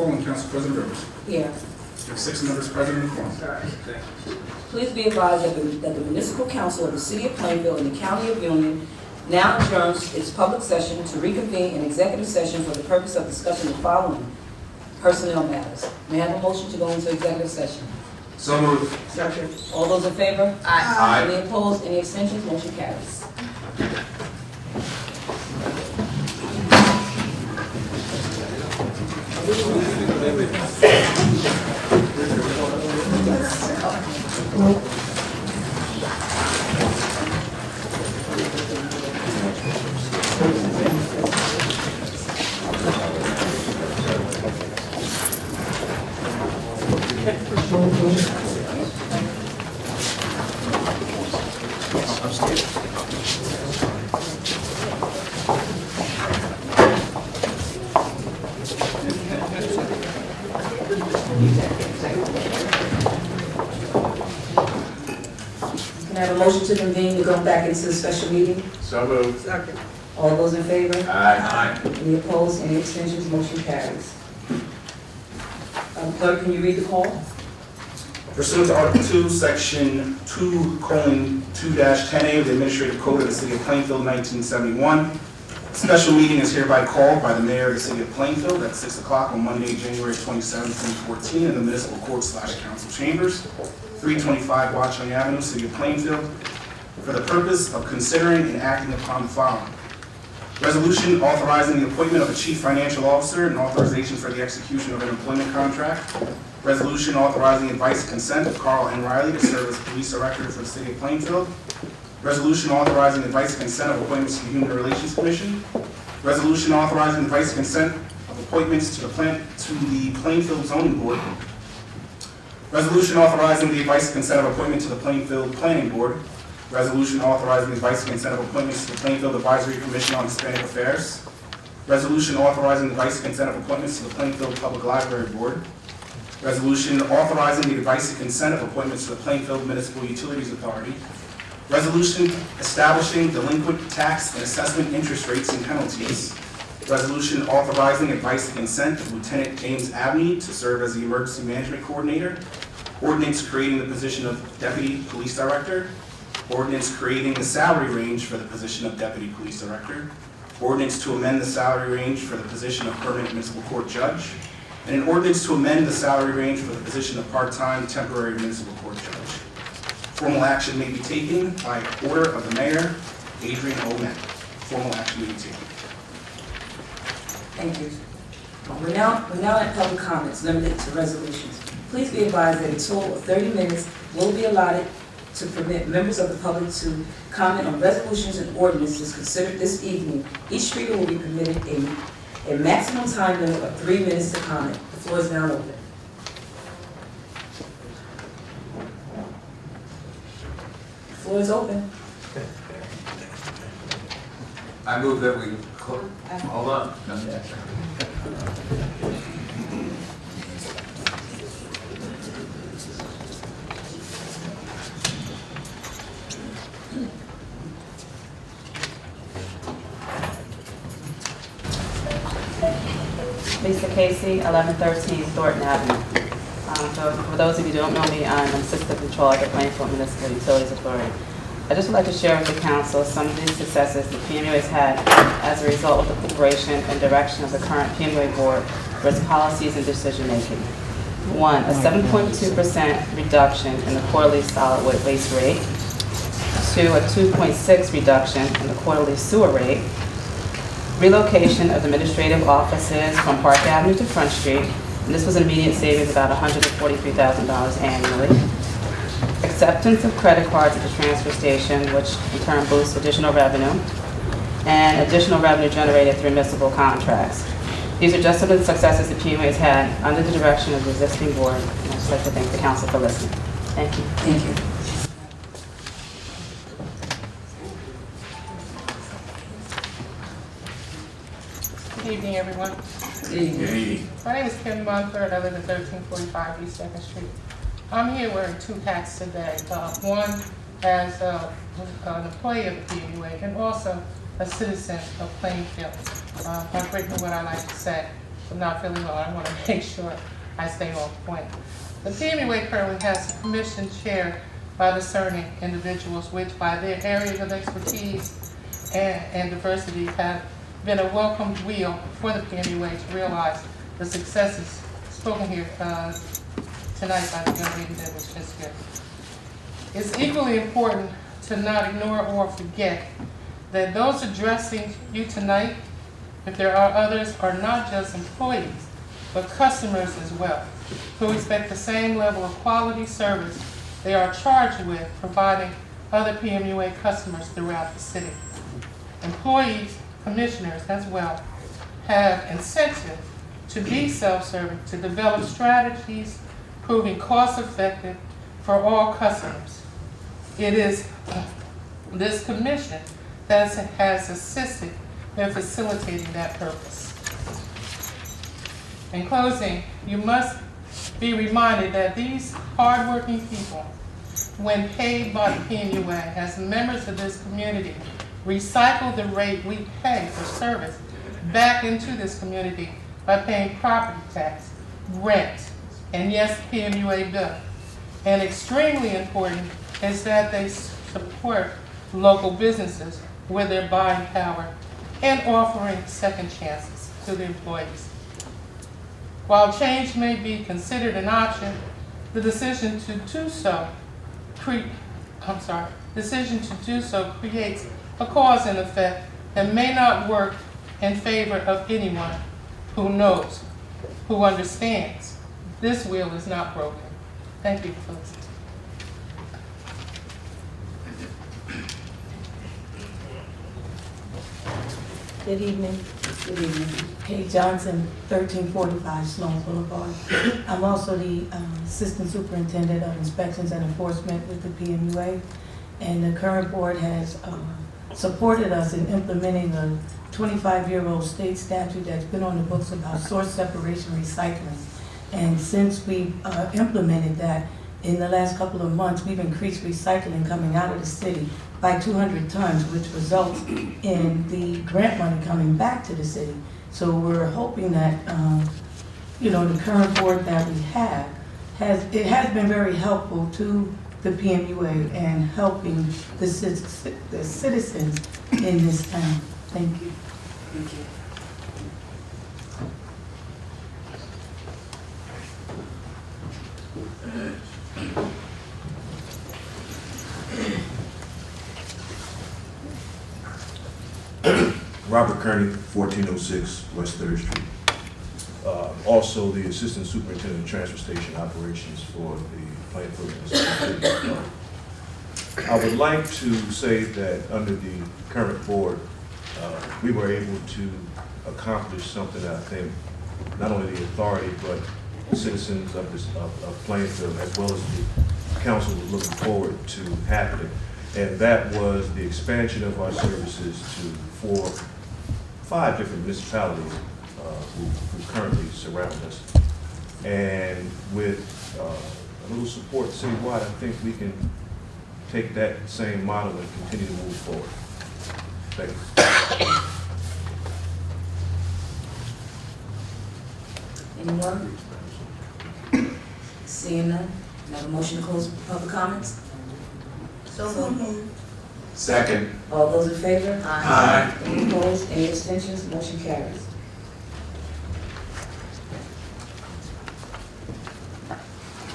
call on Council President Rivers. Here. We have 6 members present in the quorum. Please be advised that the Municipal Council of the City of Plainfield and the County of Union now adjourns its public session to reconvene an executive session for the purpose of discussing the following personnel matters. May I have a motion to go into executive session? So moved. Second. All those in favor? Aye. Any opposed? Any abstentions? Motion carries. Can I have a motion to convene to go back into the special meeting? So moved. Second. All those in favor? Aye. Any opposed? Any abstentions? Motion carries. Clerk, can you read the call? Pursuant to Article 2, Section 2:2-10A of the Administrative Code of the City of Plainfield, 1971, a special meeting is hereby called by the Mayor of the City of Plainfield at 6 o'clock on Monday, January 27, 2014, in the Municipal Court/Council Chambers, 325 Watchung Avenue, City of Plainfield, for the purpose of considering and acting upon the following: resolution authorizing the appointment of a chief financial officer and authorization for the execution of an employment contract. Resolution authorizing the advice and consent of Carl N. Riley to serve as police director for the City of Plainfield. Resolution authorizing the advice and consent of appointments to the Human Relations Commission. Resolution authorizing the advice and consent of appointments to the Plainfield Zoning Board. Resolution authorizing the advice and consent of appointment to the Plainfield Planning Board. Resolution authorizing the advice and consent of appointments to the Plainfield Advisory Commission on Hispanic Affairs. Resolution authorizing the advice and consent of appointments to the Plainfield Public Library Board. Resolution authorizing the advice and consent of appointments to the Plainfield Municipal Utilities Authority. Resolution establishing delinquent tax and assessment interest rates and penalties. Resolution authorizing advice and consent of Lieutenant James Abney to serve as the Emergency Management Coordinator. Ordinance creating the position of Deputy Police Director. Ordinance creating the salary range for the position of Deputy Police Director. Ordinance to amend the salary range for the position of Permanent Municipal Court Judge. And an ordinance to amend the salary range for the position of part-time temporary municipal court judge. Formal action may be taken by order of the Mayor, Adrian O'Mac. Formal action may be taken. Thank you. We're now at public comments limited to resolutions. Please be advised that a total of 30 minutes will be allotted to permit members of the public to comment on resolutions and ordinances considered this evening. Each speaker will be permitted a maximum time limit of 3 minutes to comment. The floor is now open. The floor is open. I move that we, hold on. Lisa Casey, 1113 Thornton Avenue. So for those of you who don't know me, I'm an assistant controller at the Plainfield Municipal Utilities Authority. I just would like to share with the council some of the successes the PMUA has had as a result of the preparation and direction of the current PMUA board for its policies and decision making. 1, a 7.2% reduction in the quarterly solid waste rate. 2, a 2.6% reduction in the quarterly sewer rate. Relocation of administrative offices from Park Avenue to Front Street, and this was an immediate savings of about $143,000 annually. Acceptance of credit cards at the transfer station, which in turn boosts additional revenue, and additional revenue generated through municipal contracts. These are just some of the successes the PMUA has had under the direction of the existing board, and I'd just like to thank the council for listening. Thank you. Thank you. Good evening, everyone. Good evening. My name is Kim Munford. I live at 1345 East 2nd Street. I'm here wearing 2 hats today. One as an employee of the PMUA and also a citizen of Plainfield. I've written what I like to say. not feeling well. I want to make sure I stay on point. The PMUA currently has a commission chaired by discerning individuals, which by their areas of expertise and diversity have been a welcomed wheel for the PMUA to realize the successes spoken here tonight by the young lady that was just here. It's equally important to not ignore or forget that those addressing you tonight, if there are others, are not just employees, but customers as well, who expect the same level of quality service they are charged with providing other PMUA customers throughout the city. Employees, commissioners as well, have incentive to be self-serving, to develop strategies proving cost-effective for all customers. It is this commission that has assisted in facilitating that purpose. In closing, you must be reminded that these hardworking people, when paid by the PMUA as members of this community, recycle the rate we pay for service back into this community by paying property tax, rent, and yes, PMUA bill. And extremely important is that they support local businesses with their buying power and offering second chances to the employees. While change may be considered an option, the decision to do so creates a cause and effect that may not work in favor of anyone who knows, who understands. This wheel is not broken. Thank you for listening. Good evening. Good evening. Kay Johnson, 1345 Sloan Boulevard. I'm also the Assistant Superintendent of Inspections and Enforcement with the PMUA. And the current board has supported us in implementing a 25-year-old state statute that's been on the books about source separation recycling. And since we implemented that, in the last couple of months, we've increased recycling coming out of the city by 200 tons, which results in the grant money coming back to the city. So we're hoping that, the current board that we have has been very helpful to the PMUA and helping the citizens in this town. Thank you. Thank you. Robert Kearney, 1406 West 3rd Street. Also the Assistant Superintendent of Transfer Station Operations for the Plainfield City. I would like to say that under the current board, we were able to accomplish something that I think not only the authority, but citizens of Plainfield, as well as the council, was looking forward to happening. And that was the expansion of our services to 5 different municipalities who currently surround us. And with a little support citywide, I think we can take that same model and continue to move forward. Thank you. Anyone? Seeing none, can I have a motion to close public comments? So moved. Second. All those in favor? Aye. Any opposed, any abstentions, motion carries.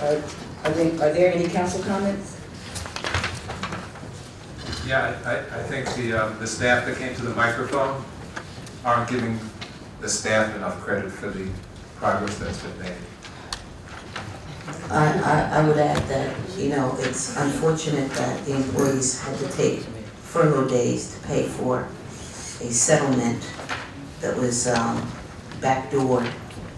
Are there any council comments? Yeah, I think the staff that came to the microphone aren't giving the staff enough credit for the progress that's been made. I would add that, it's unfortunate that the employees had to take furlough days to pay for a settlement that was backdoored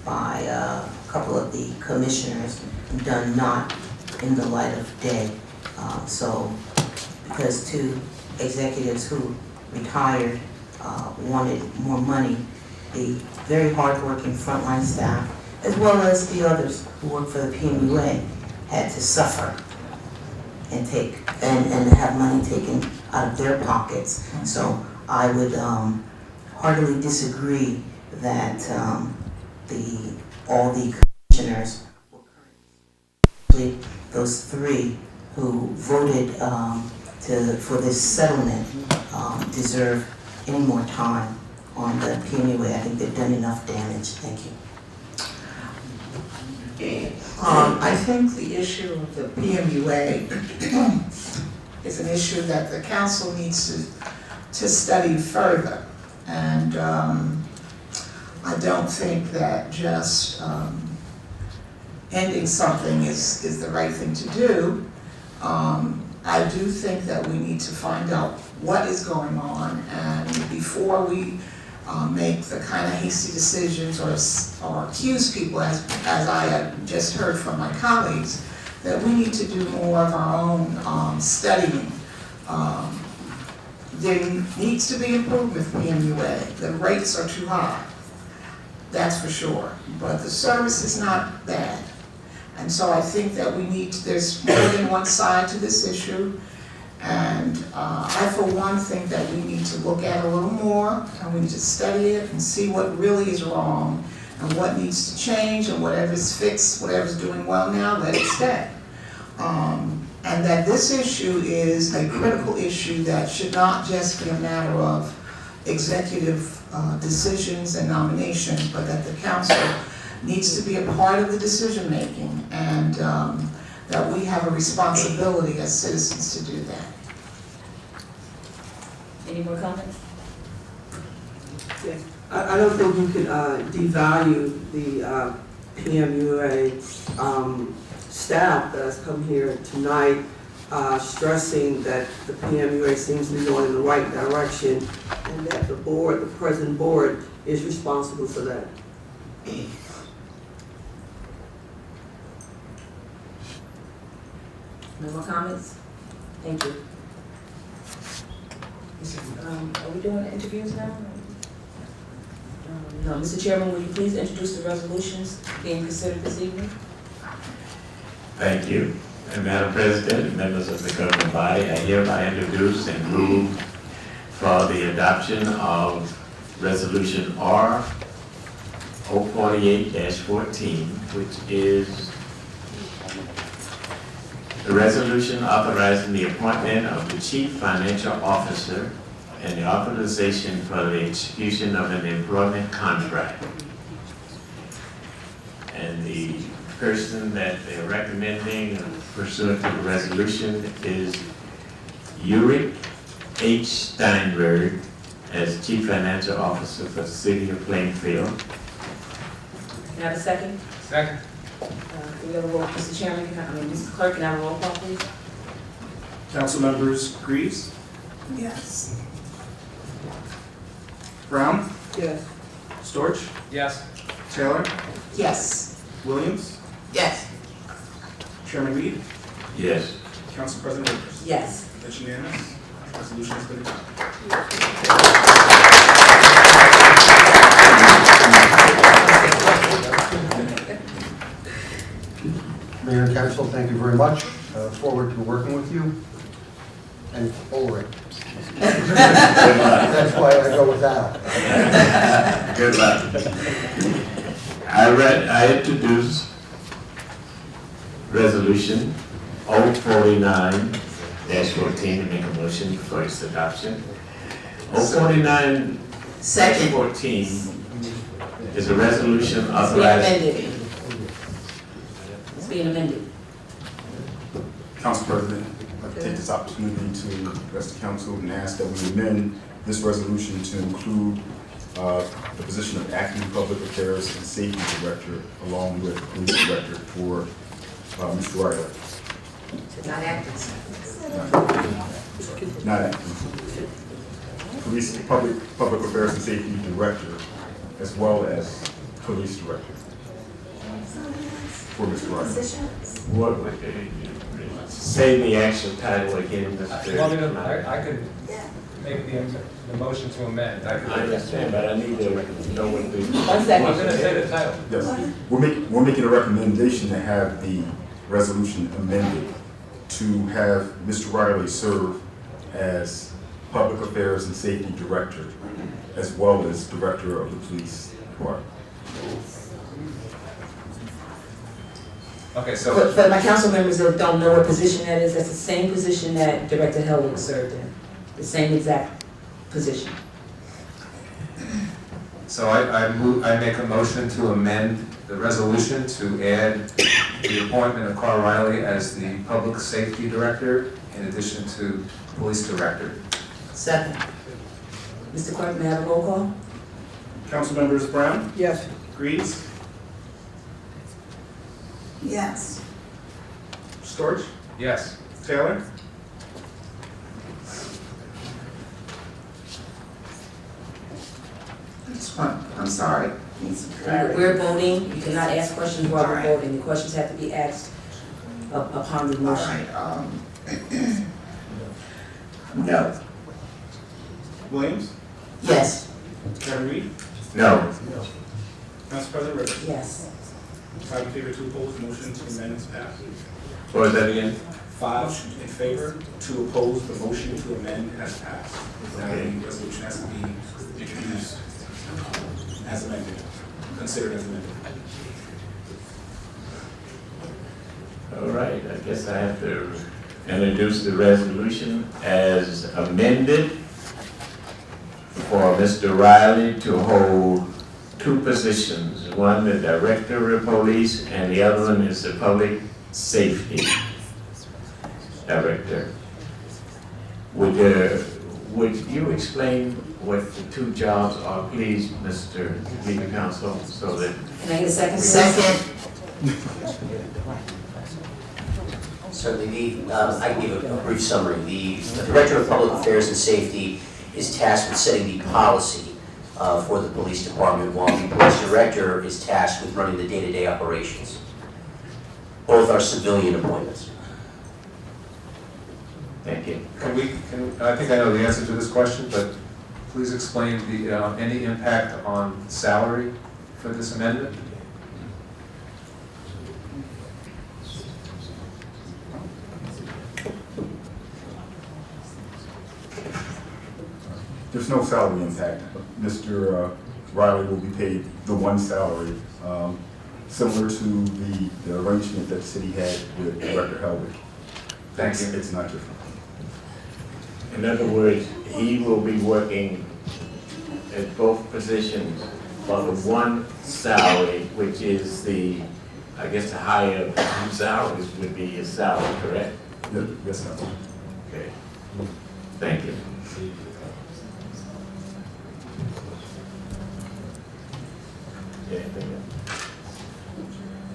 by a couple of the commissioners, done not in the light of day. Because 2 executives who retired wanted more money, the very hardworking frontline staff, as well as the others who work for the PMUA, had to suffer and have money taken out of their pockets. So I would heartily disagree that all the commissioners, actually those three who voted for this settlement deserve any more time on the PMUA. I think they've done enough damage. Thank you. I think the issue of the PMUA is an issue that the council needs to study further. And I don't think that just ending something is the right thing to do. I do think that we need to find out what is going on, and before we make the kind of hasty decisions or accuse people, as I have just heard from my colleagues, that we need to do more of our own studying. There needs to be improvement with PMUA. The rates are too high, that's for sure, but the service is not bad. And so I think that there's more than one side to this issue. And I, for one, think that we need to look at it a little more, and we need to study it and see what really is wrong and what needs to change, and whatever's fixed, whatever's doing well now, let it stay. And that this issue is a critical issue that should not just be a matter of executive decisions and nominations, but that the council needs to be a part of the decision making, and that we have a responsibility as citizens to do that. Any more comments? Yes. I don't think you can devalue the PMUA staff that has come here tonight, stressing that the PMUA seems to be going in the right direction, and that the board, the present board, is responsible for that. No more comments? Thank you. Are we doing the interviews now? No. Mr. Chairman, will you please introduce the resolutions being considered this evening? Thank you. And Madam President and members of the governing body, I hereby introduce and move for the adoption of Resolution R 048-14, which is the resolution authorizing the appointment of the Chief Financial Officer and the authorization for the execution of an employment contract. And the person that they're recommending pursuant to the resolution is Uric H. Steinberg as Chief Financial Officer for the City of Plainfield. Can I have a second? Second. Do we have a roll, Mr. Chairman, Mr. Clerk, can I have a roll call, please? Council members Greaves, Yes. Brown, Yes. Storch, Yes. Taylor, Yes. Williams, Yes. Chairman Reed, Yes. Council President Williams. Yes. That's unanimous. Resolution has been adopted. Mayor and Council, thank you very much. Forward to working with you and over it. That's why I go with that. Good luck. I introduce Resolution 049-14 and make a motion for its adoption. 049-14 Second. is a resolution It's being authorizing. amended. It's being amended. Council President, I'd like to take this opportunity to address the council and ask that we amend this resolution to include the position of acting public affairs and safety director along with police director for Mr. Riley. Not acting. Not acting. Police, public affairs and safety director, as well as police director for Mr. Riley. What would say the actual title again, Mr. I could make the motion to amend. I understand, but I need to know what the. 1 second. I'm going to say the title. Yes, we're making a recommendation to have the resolution amended to have Mr. Riley serve as Public Affairs and Safety Director, as well as Director of the Police Department. Okay, so, For my council members that don't know what position that is, that's the same position that Director Hellwig served in, the same exact position. so I make a motion to amend the resolution to add the appointment of Carl Riley as the Public Safety Director in addition to Police Director. Second. Mr. Clerk, may I have a roll call? Councilmembers Brown, Yes. Reeves, Yes. Storch, Yes. Taylor, Which one? I'm sorry. Need some clarity. We're voting, you cannot ask questions while we're Alright. voting, the questions have to be asked upon the All motion. right, no. Williams, Yes. Chairman Reed, No. Council President Rivers. Yes. 5 in favor, 2 opposed, motion to amend is passed. What was that again? 5 in favor, 2 opposed, the motion to amend has passed. Now the resolution has to be introduced as amended, considered as amended. All right, I guess I have to introduce the resolution as amended for Mr. Riley to hold 2 positions. One, the Director of Police, and the other one is the Public Safety Director. Would you explain what the 2 jobs are, please, Mr. Legal Counsel, so that Can I get a second? please? Second. Certainly, I can give a brief summary. The Director of Public Affairs and Safety is tasked with setting the policy for the police department, while the police director is tasked with running the day-to-day operations. Both are civilian appointments. thank you. I think I know the answer to this question, but please explain any impact on salary for this amendment? There's no salary impact. Mr. Riley will be paid the one salary, similar to the arrangement that the city had with Director Hellwig. Thank you. It's not different. In other words, he will be working at both positions for the one salary, which is the, I guess the higher salaries would be his salary, correct? Yes, Council. Okay. Thank you. Anything else?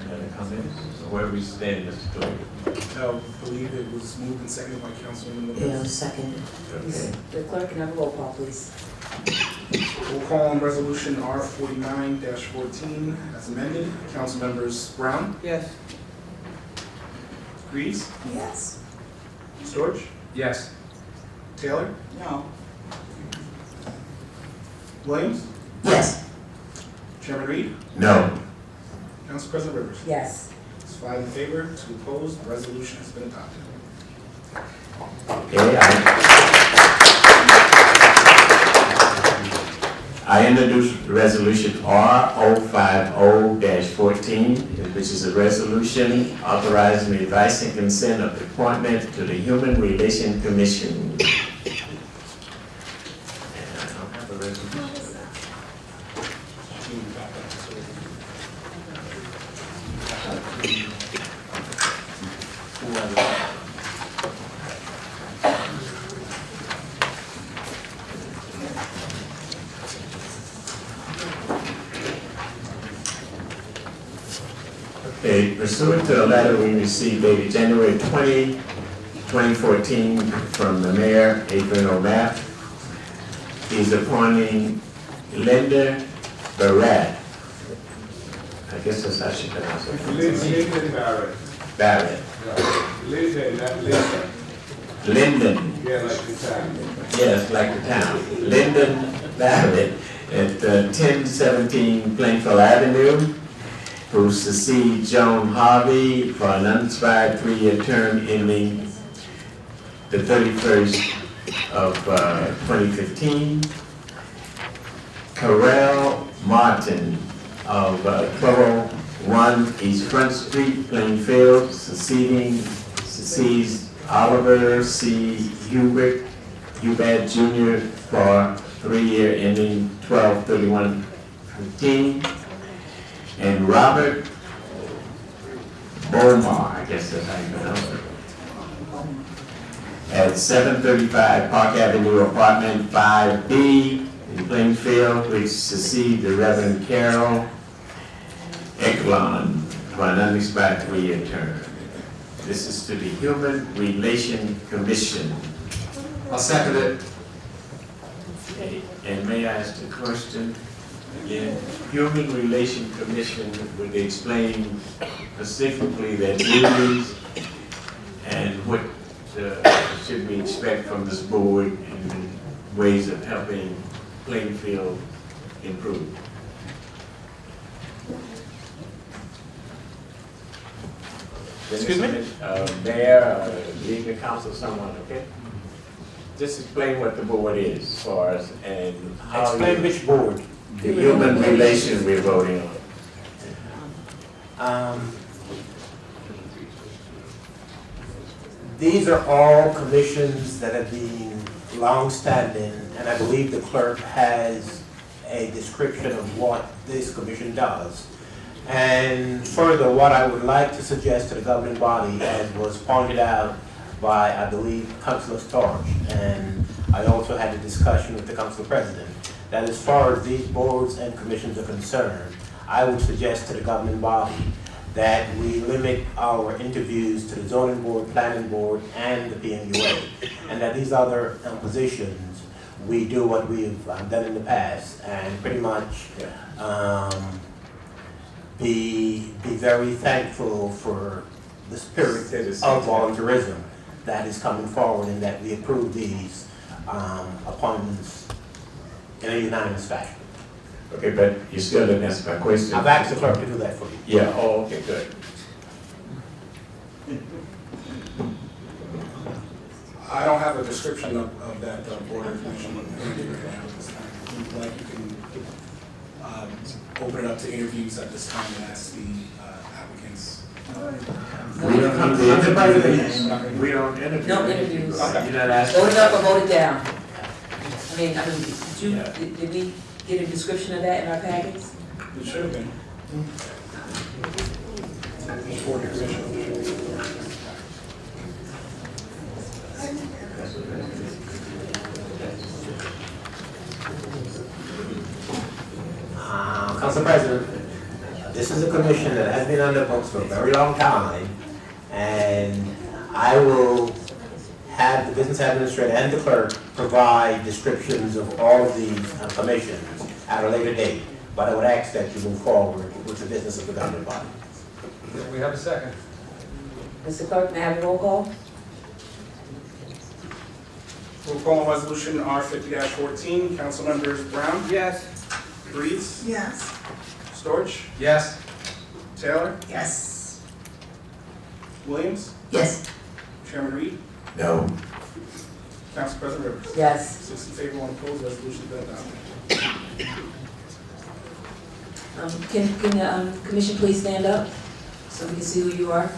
Any other comments? Where we stand, Mr. Clerk? I believe it was moved and seconded by Councilwoman Yeah, Lewis. second. Okay. The clerk can have a roll call, please. Roll call on resolution R49-14 as amended. Councilmembers Brown, Yes. Reeves, Yes. Storch, Yes. Taylor, No. Williams, Yes. Chairman Reed, No. Council President Rivers. Yes. It's 5 in favor, 2 opposed, the resolution has been adopted. Okay, I introduce resolution R050-14, which is a resolution authorizing the advice and consent of appointment to the Human Relations Commission. And I don't have a resolution for that. Okay, pursuant to a letter we received dated January 20, 2014 from the mayor, Adrian O'Map, he's appointing Linda Barrett. I guess that's how she pronounces it. Lyndon Barrett. Barrett. Lyndon, not Lyndon. Lyndon. Yeah, like the town. Yes, like the town. Lyndon Barrett at 1017 Plainfield Avenue, who succeeds Joan Harvey for an unexpired 3-year term ending the 31st of 2015. Carell Martin of 12 1 East Front Street, Plainfield, succeeds Oliver C. Hubert Jr. for 3-year ending 12/31/15. And Robert Bomar, I guess that's how you pronounce it, at 735 Park Avenue, apartment 5B in Plainfield, which succeeds the Reverend Carol Eklund for an unexpired 3-year term. This is to the Human Relation Commission. I'll second it. And may I ask a question? Again, Human Relation Commission would explain specifically their duties and what should we expect from this board in ways of helping Plainfield improve. Excuse me? Mayor, legal counsel, someone, okay? Just explain what the board is for us and how. Explain which board? The human relation we're voting on. These are all commissions that have been long-standing, and I believe the clerk has a description of what this commission does. And further, what I would like to suggest to the governing body, as was pointed out by, I believe, Councilor Storch, and I also had a discussion with the Council President, that as far as these boards and commissions are concerned, I would suggest to the governing body that we limit our interviews to the zoning board, planning board, and the PMUA, and that these other positions, we do what we've done in the past, and pretty much be very thankful for the spirit of volunteerism that is coming forward, and that we approve these appointments in a unanimous fashion. Okay, but you still didn't answer my question. I've asked the clerk to do that for you. Yeah, oh, okay, good. I don't have a description of that board information. If you'd like, you can open it up to interviews at this time and ask the applicants. We don't come to interviews. We don't interview. No interviews. Okay. You're not asking. Vote it up or vote it down. Did we get a description of that in our packets? It should have been. Each board commission. Council President, this is a commission that has been on the books for a very long time, and I will have the business administrator and the clerk provide descriptions of all of these commissions at a later date, but I would ask that you move forward with the business of the governing body. We have a second. Mr. Clerk, may I have a roll call? Roll call on resolution R50-14. Council members Brown? Yes. Breeze? Yes. Storch? Yes. Taylor? Yes. Williams? Yes. Chairman Reed? No. Council President Rivers? Yes. 6 in favor, 1 opposed, resolution is adopted. Can the commission please stand up so we can see who you are?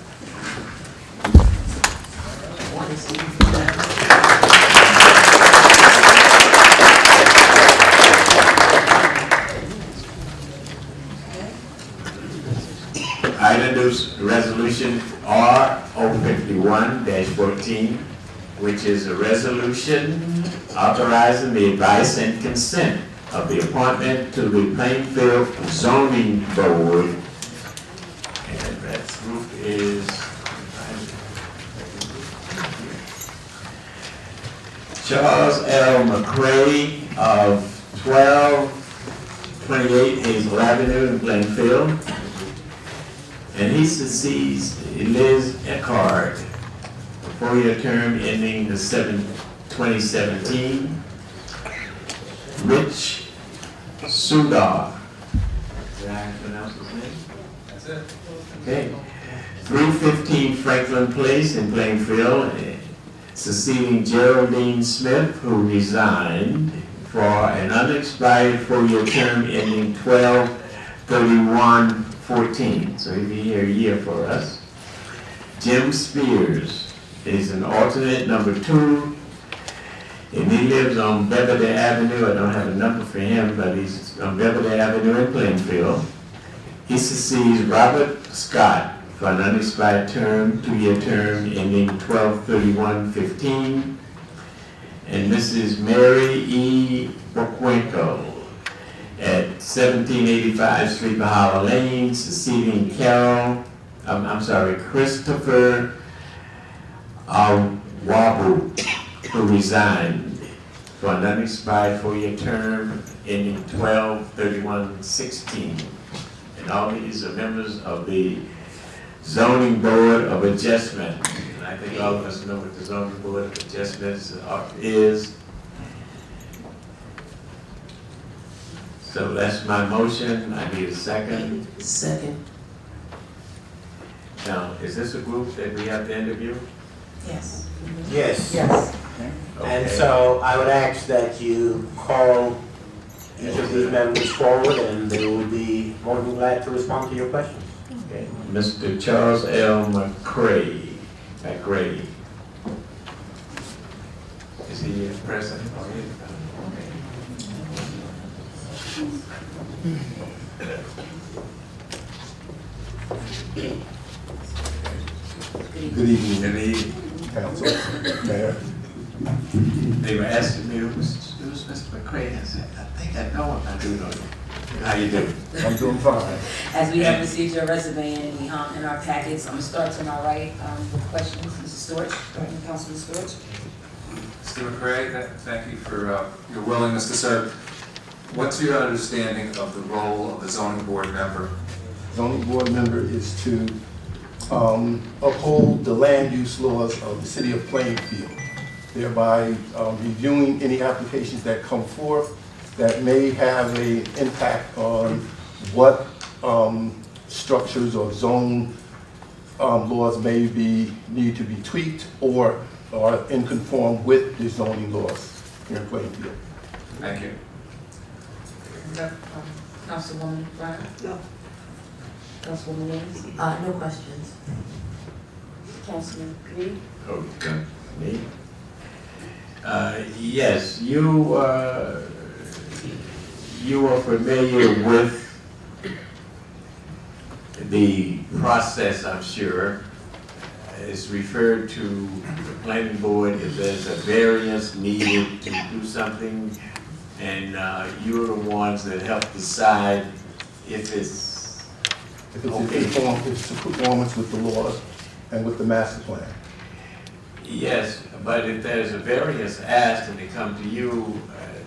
Item resolution R051-14, which is a resolution authorizing the advice and consent of the appointment to the Plainfield Zoning Board. And that group is Charles L. McCray of 1228 Hazel Avenue in Plainfield. And he succeeds Liz Eckhart, a 4-year term ending the 2017. Rich Sudar. Did I pronounce his name? That's it. Okay. 315 Franklin Place in Plainfield, succeeding Geraldine Smith, who resigned for an unexpired 4-year term ending 12/31/15. 14, so he'll be here a year for us. Jim Spears is an alternate number 2, and he lives on Beverly Avenue. I don't have a number for him, but he's on Beverly Avenue in Plainfield. He succeeds Robert Scott for an unexpired term, 2-year term, ending 12/31/15. And Mrs. Mary E. Boquenco at 1785 Sleepy Hollow Lane, succeeding Christopher Awabu, who resigned for an unexpired 4-year term ending 12/31/16. And all these are members of the Zoning Board of Adjustment. And I think all of us know what the Zoning Board of Adjustments is. So that's my motion. I need a second. Second. Now, is this a group that we have to interview? Yes. Yes. Yes. And so I would ask that you call each of these members forward, and they will be more than glad to respond to your questions. Okay. Mr. Charles L. McCray. Is he present? Good evening, Good evening. Council, Mayor. They were asking me who's Mr. McCray. I said, I think I know him. I do know him. How you doing? I'm doing fine. As we have received your resume in our packets, I'm gonna start to my right with questions. Mrs. Storch, starting with Councilman Storch. Mr. McCray, thank you for your willingness to serve. What's your understanding of the role of the zoning board member? Zoning board member is to uphold the land use laws of the city of Plainfield, thereby reviewing any applications that come forth that may have an impact on what structures or zone laws may need to be tweaked or are in conform with the zoning laws here in Plainfield. Thank you. Councilwoman Brown? No. Councilwoman Williams? No questions. Councilman Reed? Okay. Me? Yes, you are familiar with the process, I'm sure. It's referred to the planning board if there's a variance needed to do something, and you're the ones that help decide if it's okay. If it's in conformance with the laws and with the master plan. Yes, but if there's a variance asked and they come to you,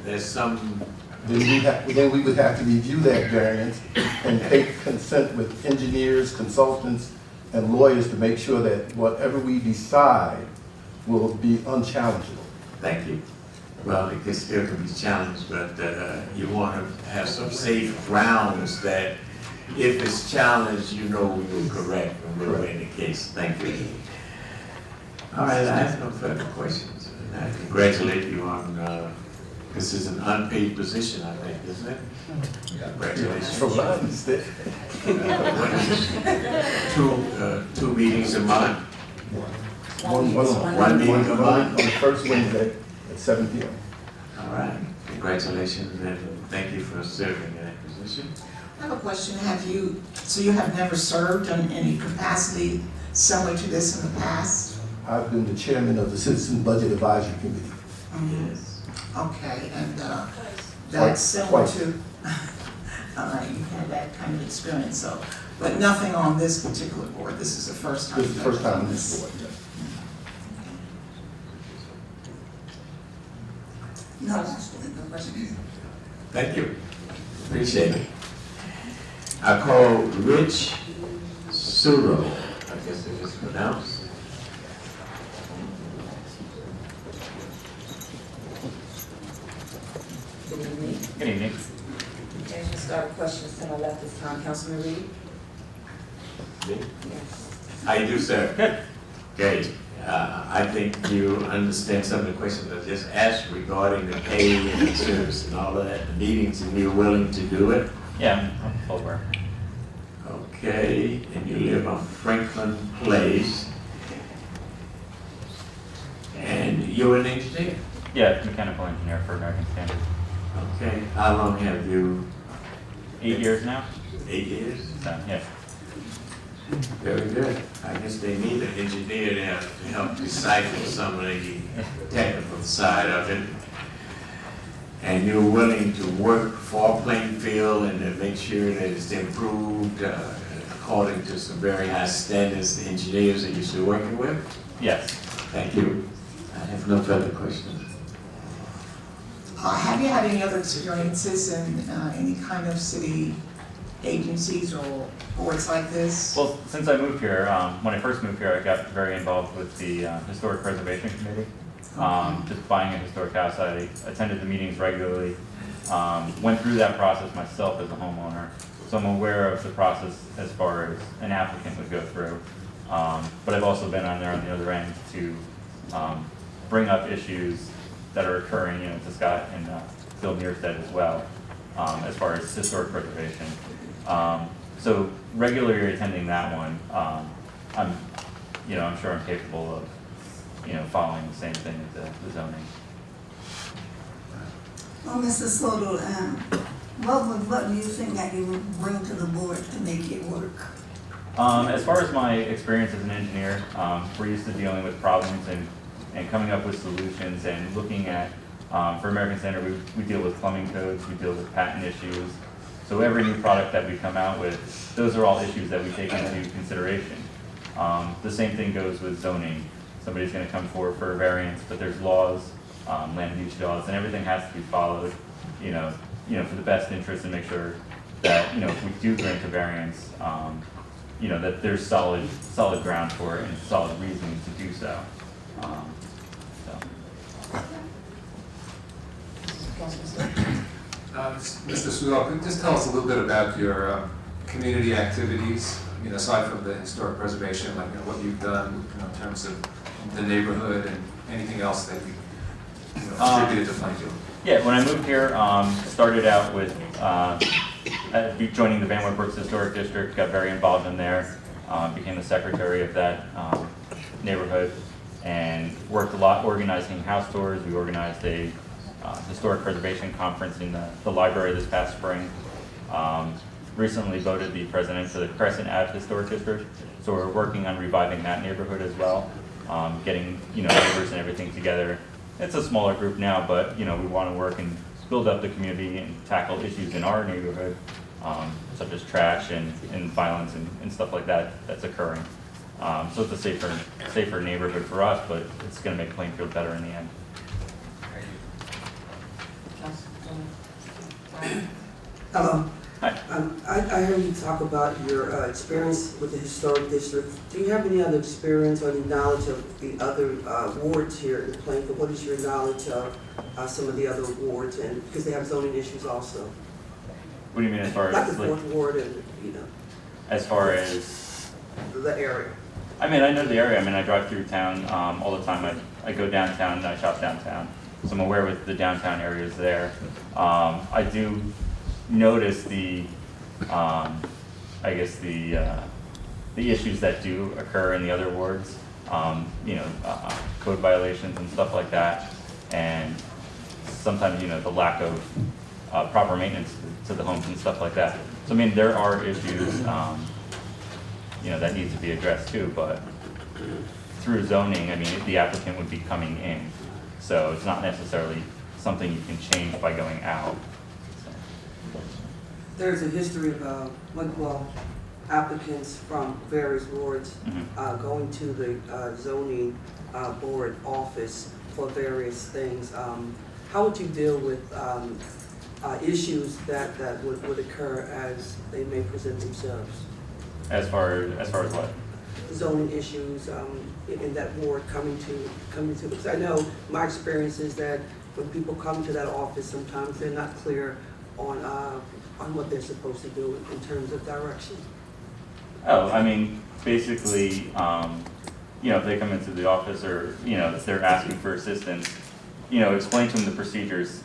there's some... Then we would have to review that variance and take consent with engineers, consultants, and lawyers to make sure that whatever we decide will be unchallengeable. Thank you. Well, it still can be challenged, but you want to have some safe grounds that if it's challenged, you know we will correct and we'll win the case. Thank you. All right, I have no further questions. And I congratulate you on, this is an unpaid position, I think, isn't it? Congratulations. From what I understand. Two meetings a month. One meeting a month. on the first Wednesday at 7 p.m. All right, congratulations and thank you for serving in that position. I have a question. So you have never served in any capacity similar to this in the past? I've been the chairman of the Citizen Budget Advisory Committee. Yes. Okay, and that's similar Twice. to, all right, you had that kind of experience, so, but nothing on this particular board. This is the first time. This is the first time on this board, yes. No. Thank you. Appreciate it. I call Rich Suro, I guess it is pronounced. Good evening. Good evening. Okay, we'll start with questions to my left this time. Councilman Reed? Me? Yes. How you do, sir? Okay. I think you understand some of the questions I just asked regarding the pay and the service and all of that, the meetings, and you're willing to do it? Yeah, I'm full aware. Okay, and you live on Franklin Place. And you're an engineer? Yeah, mechanical engineer for American Standard. Okay, how long have you? 8 years now. 8 years? So, yeah. Very good. I guess they need an engineer to help decipher some of the technical side of it. And you're willing to work for Plainfield and to make sure that it's improved according to some very high standards the engineers that you're still working with? Yes. Thank you. I have no further questions. Have you had any other experiences in any kind of city agencies or boards like this? Well, since I moved here, when I first moved here, I got very involved with the Historic Preservation Committee. Just buying a historic house, I attended the meetings regularly, went through that process myself as a homeowner. So I'm aware of the process as far as an applicant would go through. But I've also been on there on the other end to bring up issues that are occurring, to Scott and Bill Mearstead as well, as far as historic preservation. So regularly attending that one, I'm sure I'm capable of, following the same thing with the zoning. Well, Mr. Soto, what do you think that you would bring to the board to make it work? As far as my experience as an engineer, we're used to dealing with problems and coming up with solutions and looking at, for American Standard, we deal with plumbing codes, we deal with patent issues. So every new product that we come out with, those are all issues that we take into consideration. The same thing goes with zoning. Somebody's going to come forward for a variance, but there's laws, land use laws, and everything has to be followed, for the best interest and make sure that, if we do grant a variance, that there's solid ground for it and solid reasoning to do so. Mr. Sudol, could you just tell us a little bit about your community activities, aside from the historic preservation, like what you've done in terms of the neighborhood and anything else that you contributed to Plainfield? Yeah, when I moved here, started out with joining the Van Wert Brooks Historic District, got very involved in there, became the secretary of that neighborhood, and worked a lot organizing house tours. We organized a historic preservation conference in the library this past spring. Recently voted the president for the Crescent Ave Historic District, so we're working on reviving that neighborhood as well, getting neighbors and everything together. It's a smaller group now, but we want to work and build up the community and tackle issues in our neighborhood, such as trash and violence and stuff like that that's occurring. So it's a safer neighborhood for us, but it's going to make Plainfield better in the end. Hello. Hi. I heard you talk about your experience with the historic district. Do you have any other experience or any knowledge of the other wards here in Plainfield? What is your knowledge of some of the other wards, and because they have zoning issues also? What do you mean as far like as the fourth ward and as far as the area? I mean, I know the area. I mean, I drive through town all the time. I go downtown and I shop downtown, so I'm aware with the downtown areas there. I do notice the issues that do occur in the other wards, code violations and stuff like that, and sometimes the lack of proper maintenance to the homes and stuff like that. So I mean, there are issues that need to be addressed too, but through zoning, I mean, the applicant would be coming in, so it's not necessarily something you can change by going out. There's a history of applicants from various wards going to the zoning board office for various things. How would you deal with issues that would occur as they may present themselves? As far as what? Zoning issues in that ward coming to because I know my experience is that when people come to that office, sometimes they're not clear on what they're supposed to do in terms of direction. Oh, I mean, basically, if they come into the office or, if they're asking for assistance, explain to them the procedures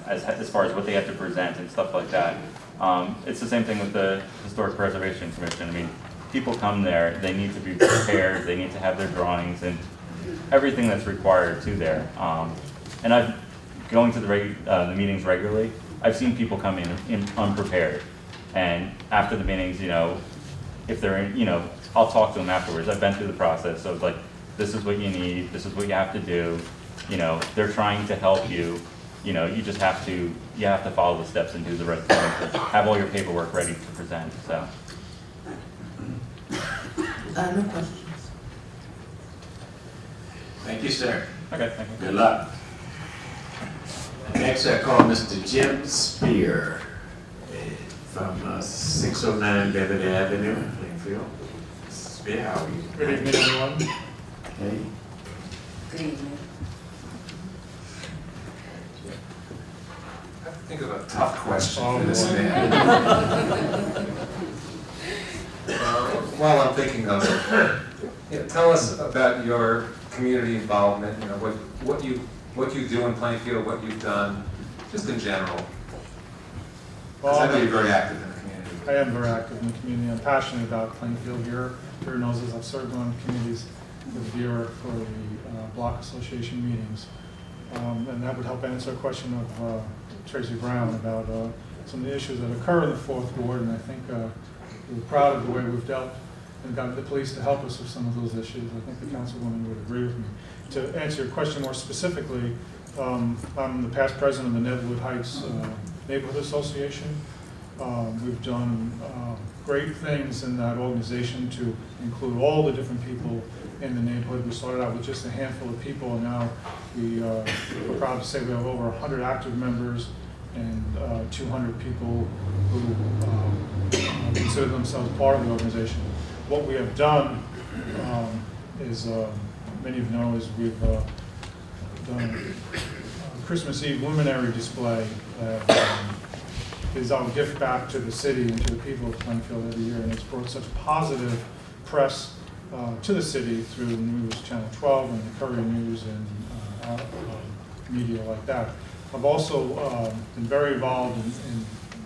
as far as what they have to present and stuff like that. It's the same thing with the Historic Preservation Commission. I mean, people come there, they need to be prepared, they need to have their drawings and everything that's required to there. And I've going to the meetings regularly. I've seen people come in unprepared, and after the meetings, you know, if they're in, you know, I'll talk to them afterwards. I've been through the process, so it's like, this is what you need, this is what you have to do. You know, they're trying to help you. You know, you just have to follow the steps and do the right things. Have all your paperwork ready to present. So. No questions. Thank you, sir. Okay, thank you. Good luck. Next, I call Mr. Jim Spear from 609 Beverly Avenue, Plainfield. Spear, how are you? Good evening, everyone. Okay. Good evening. I have to think of a tough question for this man. While I'm thinking of it, you know, tell us about your community involvement. You know, what you do in Plainfield, what you've done, just in general. Because I know you're very active in the community. I am very active in the community. I'm passionate about Plainfield. Vera knows this. I've served on committees with Vera for the block association meetings. And that would help answer a question of Tracy Brown about some of the issues that occur in the fourth ward. And I think we're proud of the way we've dealt and gotten the police to help us with some of those issues. I think the councilwoman would agree with me. To answer your question more specifically, I'm the past president of the Netherwood Heights Neighborhood Association. We've done great things in that organization to include all the different people in the neighborhood. We started out with just a handful of people, and now we're proud to say we have over 100 active members and 200 people who consider themselves part of the organization. What we have done is, many of you know, is we've done a Christmas Eve luminary display that is our gift back to the city and to the people of Plainfield every year, and it's brought such positive press to the city through the news, Channel 12 and the Courier News and media like that. I've also been very involved in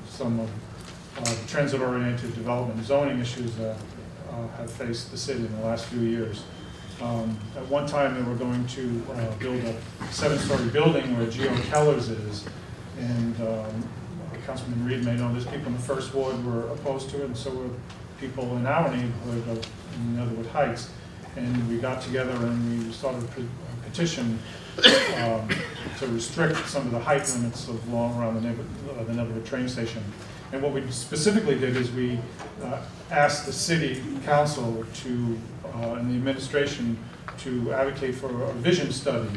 some of the transit-oriented development and zoning issues that have faced the city in the last few years. At one time, they were going to build a 7-story building where Geo Keller's is, and Councilman Reed may know this, people in the first ward were opposed to it, and so were people in our neighborhood in Netherwood Heights. And we got together and we started a petition to restrict some of the height limits of along around the Netherwood train station. And what we specifically did is we asked the city council to, and the administration to advocate for a vision study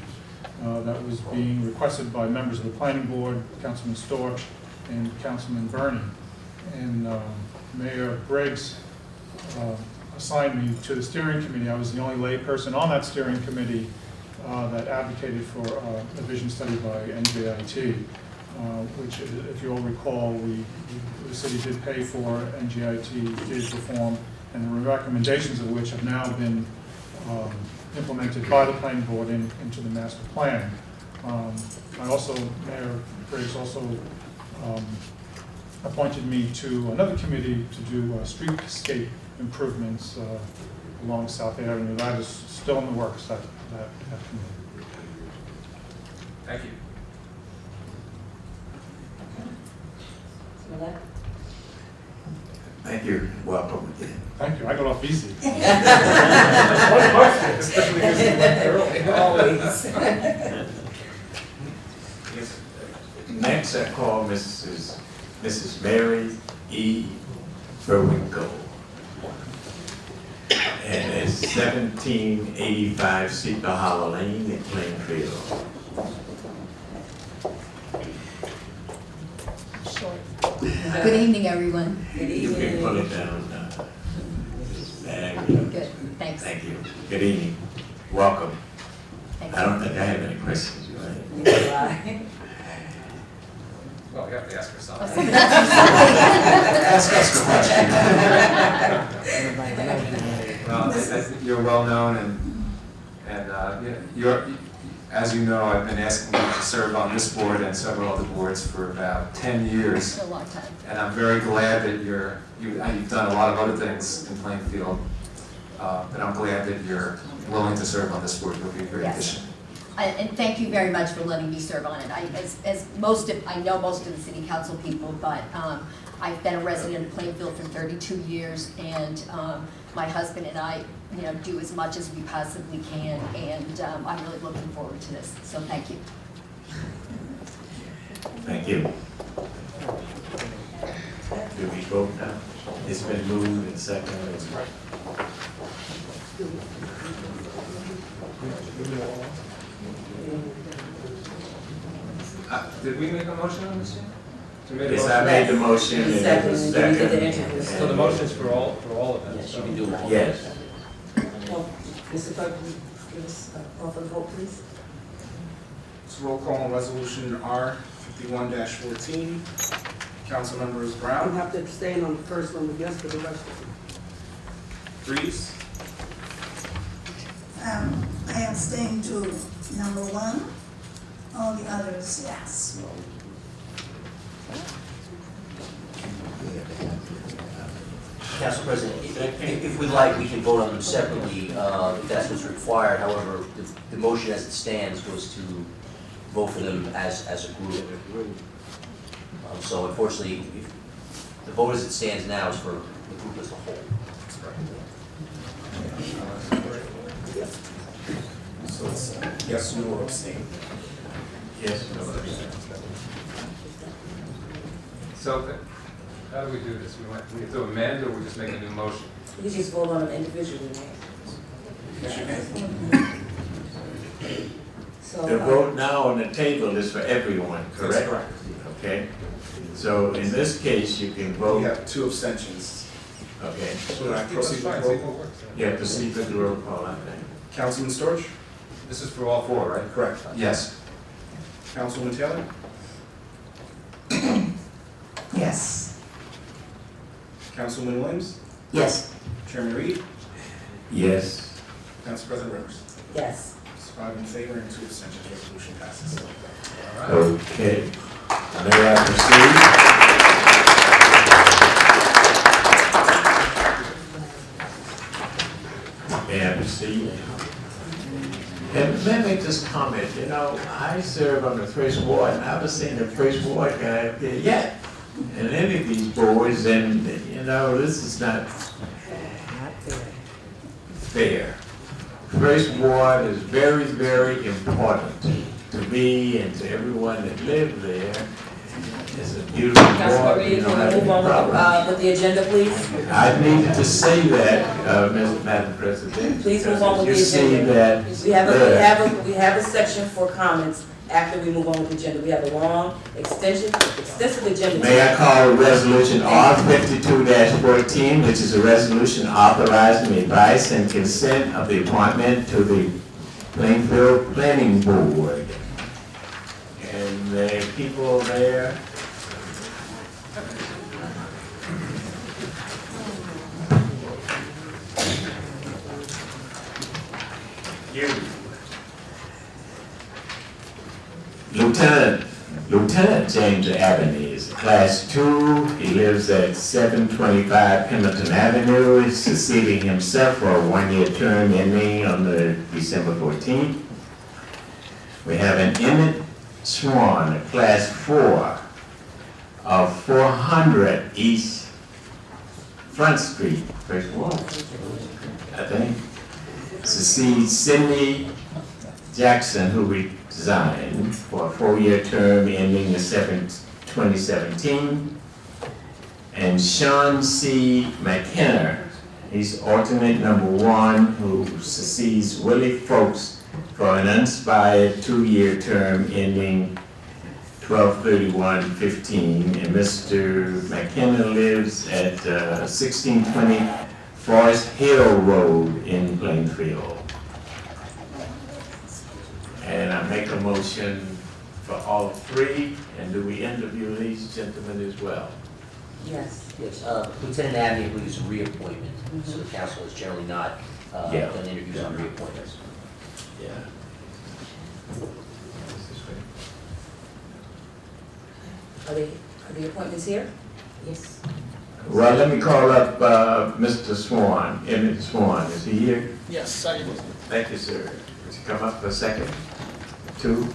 that was being requested by members of the planning board, Councilman Storch and Councilman Burney. And Mayor Briggs assigned me to the steering committee. I was the only lay person on that steering committee that advocated for a vision study by NJIT, which, if you all recall, the city did pay for, NJIT did perform, and the recommendations of which have now been implemented by the planning board into the master plan. Mayor Briggs also appointed me to another committee to do streetscape improvements along South Avenue. That is still in the works, that committee. Thank you. Thank you. Welcome again. Thank you. I got off easy. One question. Especially because you went early. Always. Next, I call Mrs. Mary E. Berwinkle. And it's 1785 Cedar Hollow Lane in Plainfield. Good evening, everyone. Good evening. You can pull it down. Good, thanks. Thank you. Good evening. Welcome. Thank I don't think I have any questions. Right? Well, you have to ask yourself. Ask us the question. Well, you're well known, and As you know, I've been asking you to serve on this board and several other boards for about 10 years. For a long time. And I'm very glad that you've done a lot of other things in Plainfield, but I'm glad that you're willing to serve on this board. You'll be a great addition. And thank you very much for letting me serve on it. I know most of the city council people, but I've been a resident of Plainfield for 32 years, and my husband and I, do as much as we possibly can, and I'm really looking forward to this. So thank you. Thank you. Do we vote now? It's been moved and seconded. Did we make a motion on this yet? Yes, I made the motion. And Second, it was and we did the seconded. interview. So the motion's for all of them? Yes, you can do it all. Yes. Well, Mr. Clerk, will you give us a call for the vote, please? It's roll call on resolution R 51-14. Council members You Brown, have to abstain on the first one, but yes for the rest of them. Reeves, I abstain to number 1, all the others, yes. Council President, if we like, we can vote on them separately, if that's what's required. However, the motion as it stands was to vote for them as a group. So unfortunately, if the vote as it stands now is for the group as a whole. so it's yes, no, or abstain. Yes, no. So, how do we do this? We have to amend, or we just make a new motion? You can just vote on them individually, So, The vote now on the table is for everyone, correct? That's correct. Okay. So in this case, you can We vote, have 2 abstentions. okay. Should I proceed with roll call? Yeah, proceed with the roll call, I think. Councilman Storch? This is for all 4, right? Correct. Yes. Councilwoman Taylor? Yes. Councilwoman Williams? Yes. Chairman Reed? Yes. Council President Rivers? yes. It's 5 in favor and 2 abstentions. Resolution passes. Okay. May I proceed? May I proceed? And let me make this comment, I serve on the first ward, and I haven't seen the first ward guy up there yet. And any of these boards, and, this is not fair. First ward is very, very important to me and to everyone that lives there. It's a beautiful Councilman ward, Reed, you don't can have we any move on problems. with the agenda, please? I needed to say that, Madam President. Please move on with the You see agenda. that We have a section for comments after we move on with the agenda. We have a long, extensive agenda. May I call resolution R 52-14, which is a resolution authorizing the advice and consent of the appointment to the Plainfield Planning Board. And the people there. You. Lieutenant James Avenese, Class 2. He lives at 725 Pemberton Avenue. He's succeeding himself for a 1-year term ending on the December 14th. We have an Emmett Swan, a Class 4 of 400 East Front Street, first ward, I think. Succeeds Cindy Jackson, who resigned for a 4-year term ending the 2017. And Sean C. McKenna, he's alternate number 1, who succeeds Willie Folks for an unexpired 2-year term ending 12/31/15. And Mr. McKenna lives at 1620 Forest Hill Road in Plainfield. And I make a motion for all 3, and do we interview these gentlemen as well? Yes. Yes, Lieutenant Abney, I believe, is a reappointment, so the council has generally not done interviews on reappointments. Yeah. Are the appointments here? Yes. Well, let me call up Mr. Swan, Emmett Swan. Is he here? Yes, I will. Thank you, sir. Would you come up for a second? Two.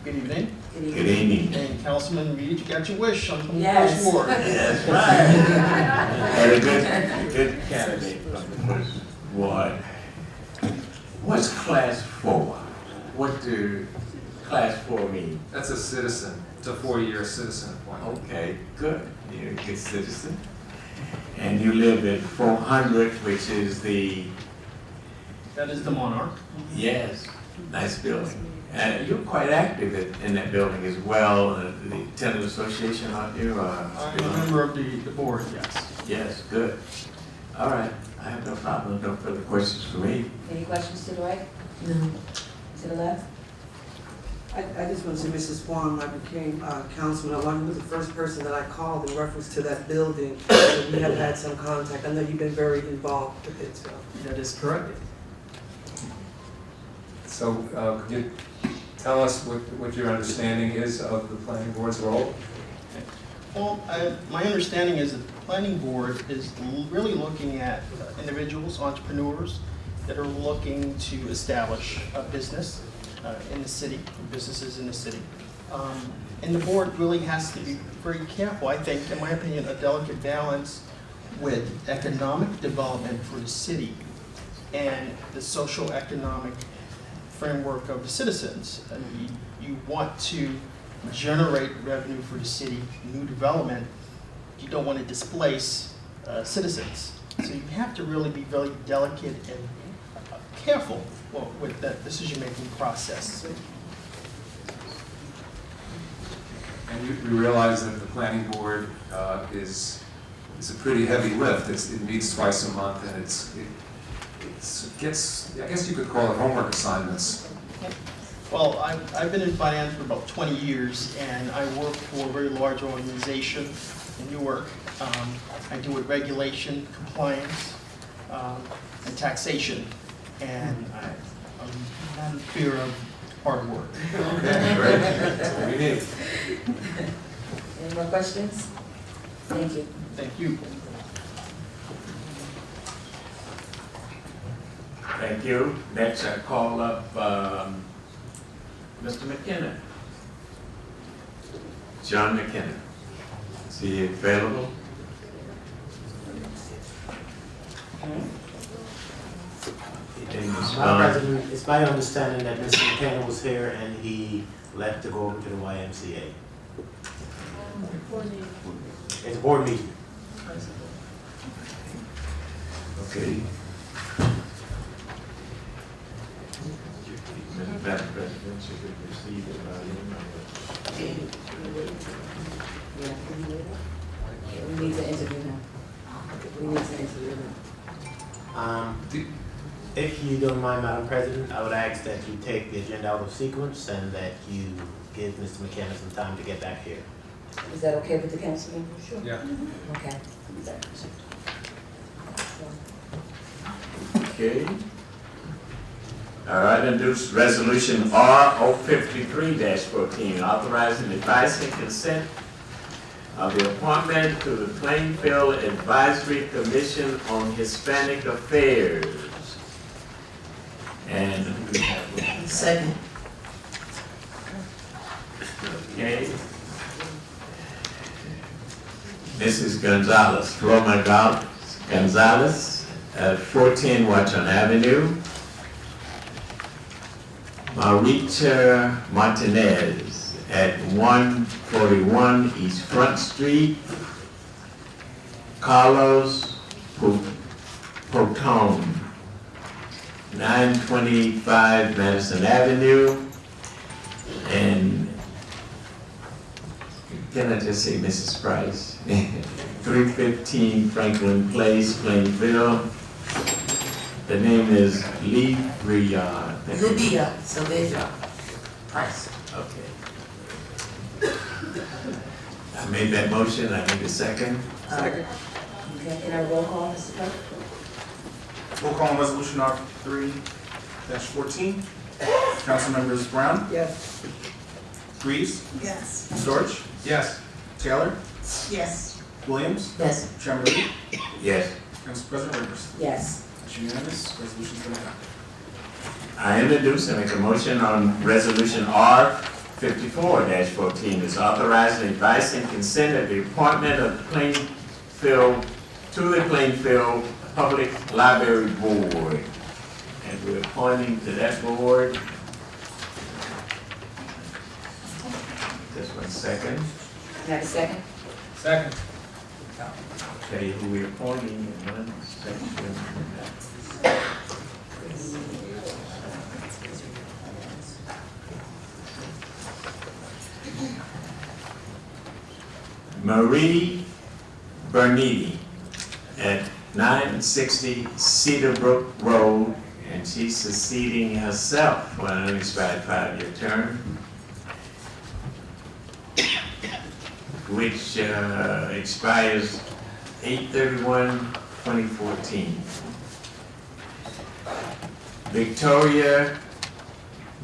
Good evening. Good Good evening. And Councilman Reed, you got your wish on the Yes. first ward. That's right. And a good candidate from the first ward. What's class 4? What do class 4 mean? That's a citizen. It's a 4-year citizen appointment. Okay, good. You're a good citizen. And you live at 400, which is the, That is the Monarch. yes, nice building. And you're quite active in that building as well, the tenant association, aren't you? I'm a member of the board, yes. Yes, good. All right, I have no problem, no further questions for me. Any questions to the right? No. To the left? I just want to say, Mrs. Swan, when I became councilman, I was the first person that I called in reference to that building. And we have had some contact. I know you've been very involved with it, so. That is correct. So could you tell us what your understanding is of the planning board's role? Well, my understanding is that the planning board is really looking at individuals, entrepreneurs that are looking to establish a business in the city, businesses in the city. And the board really has to be very careful, I think, in my opinion, a delicate balance with economic development for the city and the social economic framework of the citizens. I mean, you want to generate revenue for the city, new development. You don't want to displace citizens. So you have to really be very delicate and careful with that decision-making process. And you realize that the planning board is a pretty heavy lift. It meets twice a month, and it gets, I guess you could call it homework assignments. Well, I've been in finance for about 20 years, and I work for a very large organization in Newark. I do with regulation, compliance, and taxation, and I'm not in fear of hard work. Okay, great. That's what we need. Any more questions? Thank you. Thank you. Thank you. Next, I call up Mr. McKenna. John McKenna. Is he available? He didn't respond. President, it's my understanding that Mr. McKenna was here and he left to go over to the YMCA. It's a board meeting. Okay. Madam President, should we proceed We need to interview him. We need to interview him. If you don't mind, Madam President, I would ask that you take the agenda out of sequence and that you give Mr. McKenna some time to get back here. Is that okay with the councilman? Sure. Yeah. Okay. Okay. All right, introduce resolution R 053-14, authorizing advice and consent of the appointment to the Plainfield Advisory Commission on Hispanic Affairs. And we have Second. okay. Mrs. Gonzalez, Roma Gonzalez, at 14 Watson Avenue. Marita Martinez at 141 East Front Street. Carlos Potone, 925 Madison Avenue. And can I just say Mrs. Price? 315 Franklin Place, Plainfield. The name is Libya Sylvia Price. Okay. I made that motion, I need a second. Second. Okay, can I roll call, Mr. Clerk? Roll call on resolution R 3-14. Council members Brown, Yes. Reeves, Yes. Storch, Yes. Taylor, Yes. Williams, Yes. Chairman Reed, Yes. Council President Rivers. Yes. It's unanimous, resolution's been adopted. I introduce and make a motion on resolution R 54-14 is authorizing advice and consent of the appointment of Plainfield to the Plainfield Public Library Board. And we're appointing to that board. Just 1 second. Can I have a second? Second. Tell you who we're appointing in 1 second. Marie Bernini at 960 Cedar Brook Road, and she's succeeding herself for an unexpired 5-year term, which expires 8/31/2014. Victoria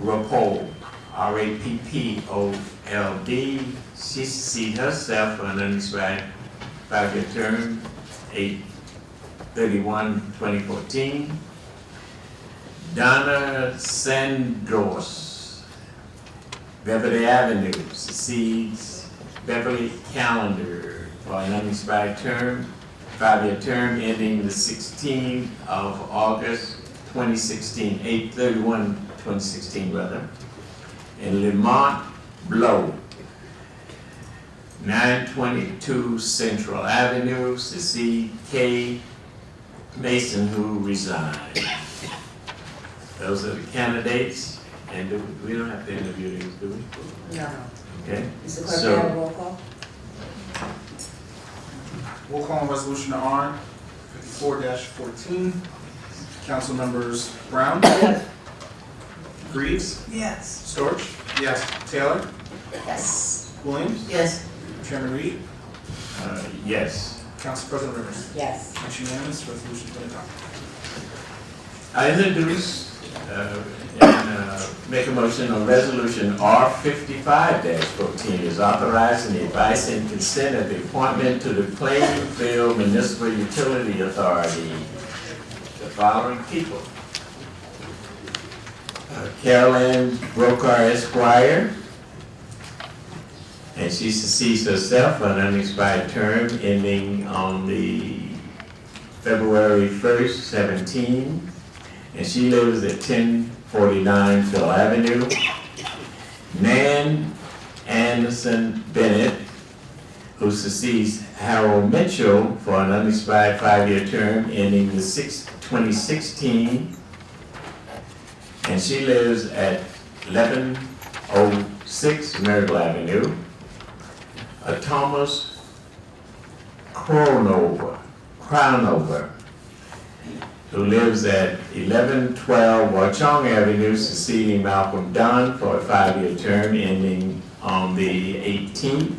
Rappold, R-A-P-P-O-L-D, she succeeded herself for an unexpired 5-year term, 8/31/2014. Donna Sandros, Beverly Avenue, succeeds Beverly Calendar for an unexpired term, 5-year term ending the 16th of August 2016, 8/31/2016 rather. And Lamont Blow, 922 Central Avenue, succeed Kay Mason, who resigned. Those are the candidates, and we don't have to interview these, do we? No. Okay. Mr. Clerk, can I have a roll call? Roll call on resolution R 54-14. Council members Brown, Reeves, Yes. Storch, yes. Taylor, Yes. Williams, Yes. Chairman Reed, Yes. Council President Rivers. Yes. It's unanimous, resolution's been adopted. I introduce and make a motion on resolution R 55-14 is authorizing the advice and consent of the appointment to the Plainfield Municipal Utility Authority. The following people. Carolyn Brokar Esquire, and she succeeds herself for an unexpired term ending on the February 1st, 17, and she lives at 1049 Phil Avenue. Nan Anderson Bennett, who succeeds Harold Mitchell for an unexpired 5-year term ending the 2016, and she lives at 1106 Myrtle Avenue. Thomas Cronover, who lives at 1112 Watchung Avenue, succeeding Malcolm Dunn for a 5-year term ending on the 18th.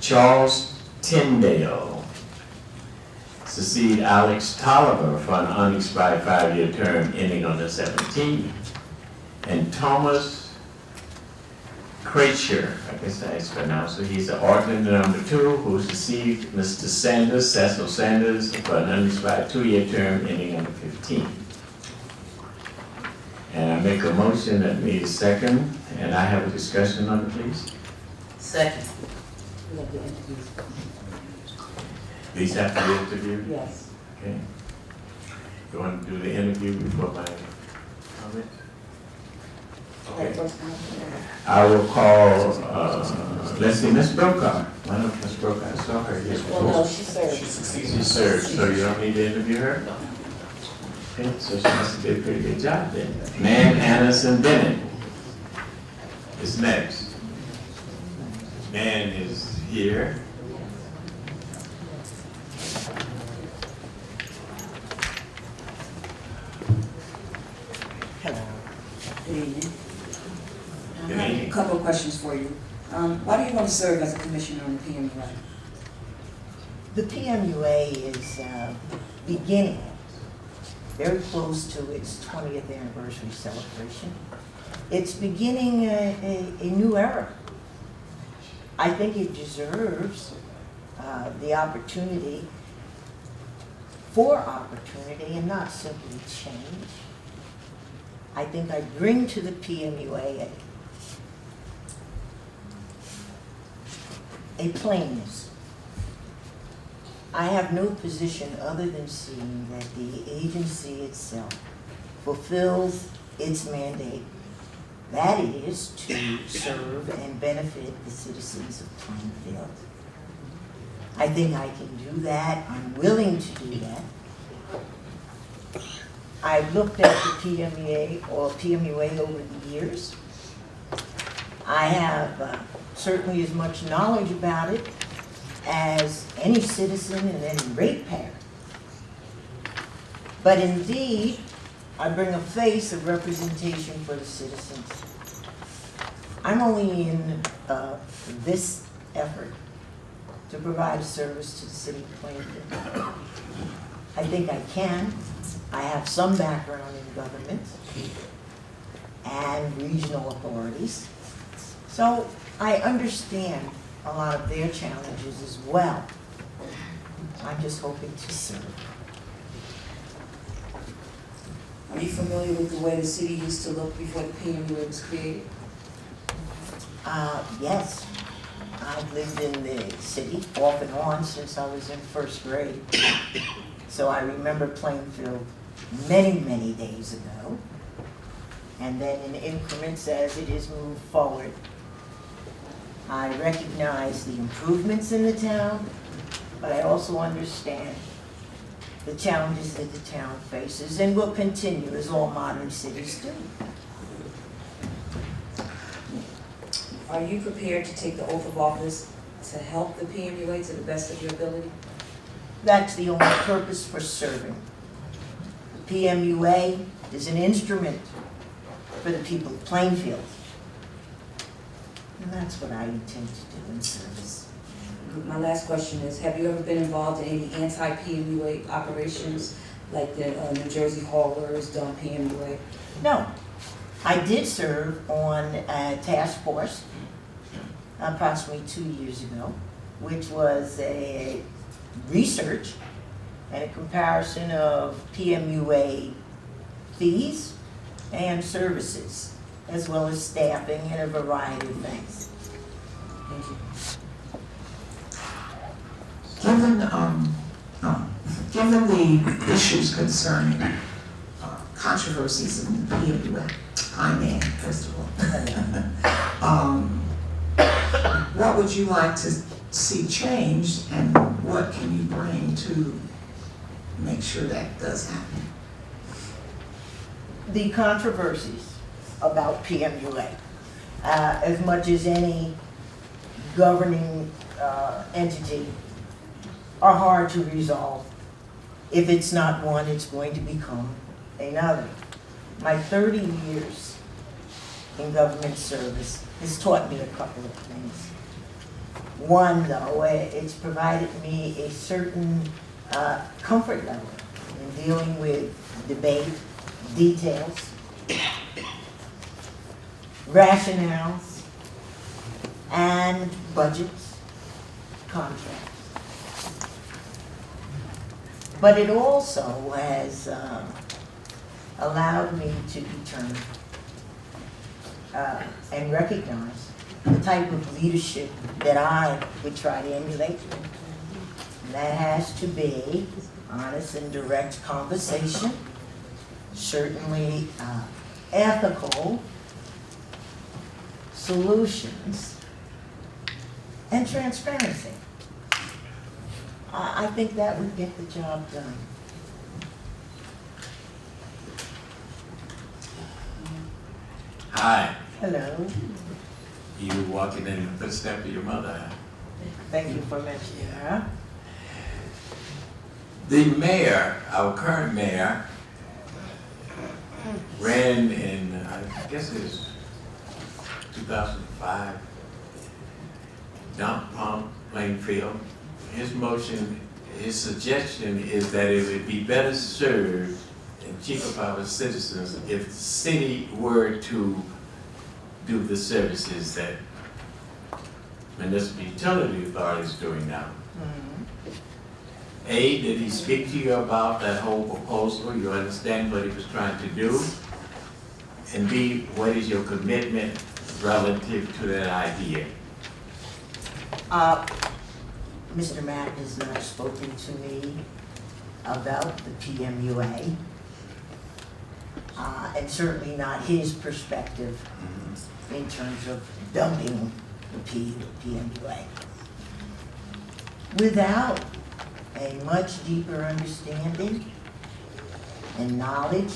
Charles Tyndale, succeed Alex Tolliver for an unexpired 5-year term ending on the 17th. And Thomas Kretcher, I guess that's pronounced, so he's the alternate number 2, who succeeds Mr. Sanders, Cecil Sanders, for an unexpired 2-year term ending on the 15th. And I make a motion that needs a second, and I have a discussion on it, please. Second. We have the interviews. These have to be interviewed? Yes. Okay. You want to do the interview before my comment? Okay. I will call, let's see, Ms. Brokar. Why not Ms. Brokar? I saw her here Well, before. no, she served. She succeeded. She served, so you don't need to interview her? Okay, so she must have did a pretty good job then. Nan Anderson Bennett is next. Nan is here. Hello. Good evening. I Good have evening. a couple of questions for you. Why do you want to serve as a commissioner on the PMUA? The PMUA is beginning, very close to its 20th anniversary celebration. It's beginning a new era. I think it deserves the opportunity for opportunity and not simply change. I think I bring to the PMUA a plainness. I have no position other than seeing that the agency itself fulfills its mandate. That is to serve and benefit the citizens of Plainfield. I think I can do that. I'm willing to do that. I've looked at the PMUA over the years. I have certainly as much knowledge about it as any citizen and any ratepayer. But indeed, I bring a face of representation for the citizens. I'm only in this effort to provide a service to the city of Plainfield. I think I can. I have some background in government and regional authorities. So I understand a lot of their challenges as well. I'm just hoping to serve. Are you familiar with the way the city used to look before the PMUA was created? Yes. I've lived in the city off and on since I was in first grade. So I remember Plainfield many, many days ago. And then in increments as it has moved forward. I recognize the improvements in the town, but I also understand the challenges that the town faces and will continue as all modern cities do. Are you prepared to take the oath of office to help the PMUA to the best of your ability? That's the only purpose for serving. The PMUA is an instrument for the people of Plainfield. And that's what I intend to do in service. My last question is, have you ever been involved in any anti-PMUA operations like the New Jersey haulers done PMUA? No. I did serve on a task force approximately 2 years ago, which was a research and a comparison of PMUA fees and services, as well as staffing and a variety of things. Thank you. Given the issues concerning controversies in the PMUA, I'm first of all, what would you like to see changed, and what can you bring to make sure that does happen? The controversies about PMUA, as much as any governing entity, are hard to resolve. If it's not one, it's going to become another. My 30 years in government service has taught me a couple of things. One, though, it's provided me a certain comfort level in dealing with debate, details, rationales, and budgets, contracts. But it also has allowed me to determine and recognize the type of leadership that I would try to emulate. And that has to be honest and direct conversation, certainly ethical solutions, and transparency. I think that would get the job done. Hi. Hello. You walking in the footsteps of your mother. Thank you for mentioning her. The mayor, our current mayor, ran in, I guess it was 2005, dump pump, Plainfield. His motion his suggestion is that it would be better served and cheaper for our citizens if the city were to do the services that municipal utility authority is doing now. A, did he speak to you about that whole proposal? You understand what he was trying to do? And B, what is your commitment relative to that idea? Mr. Mack has not spoken to me about the PMUA, and certainly not his perspective in terms of dumping the PMUA. Without a much deeper understanding and knowledge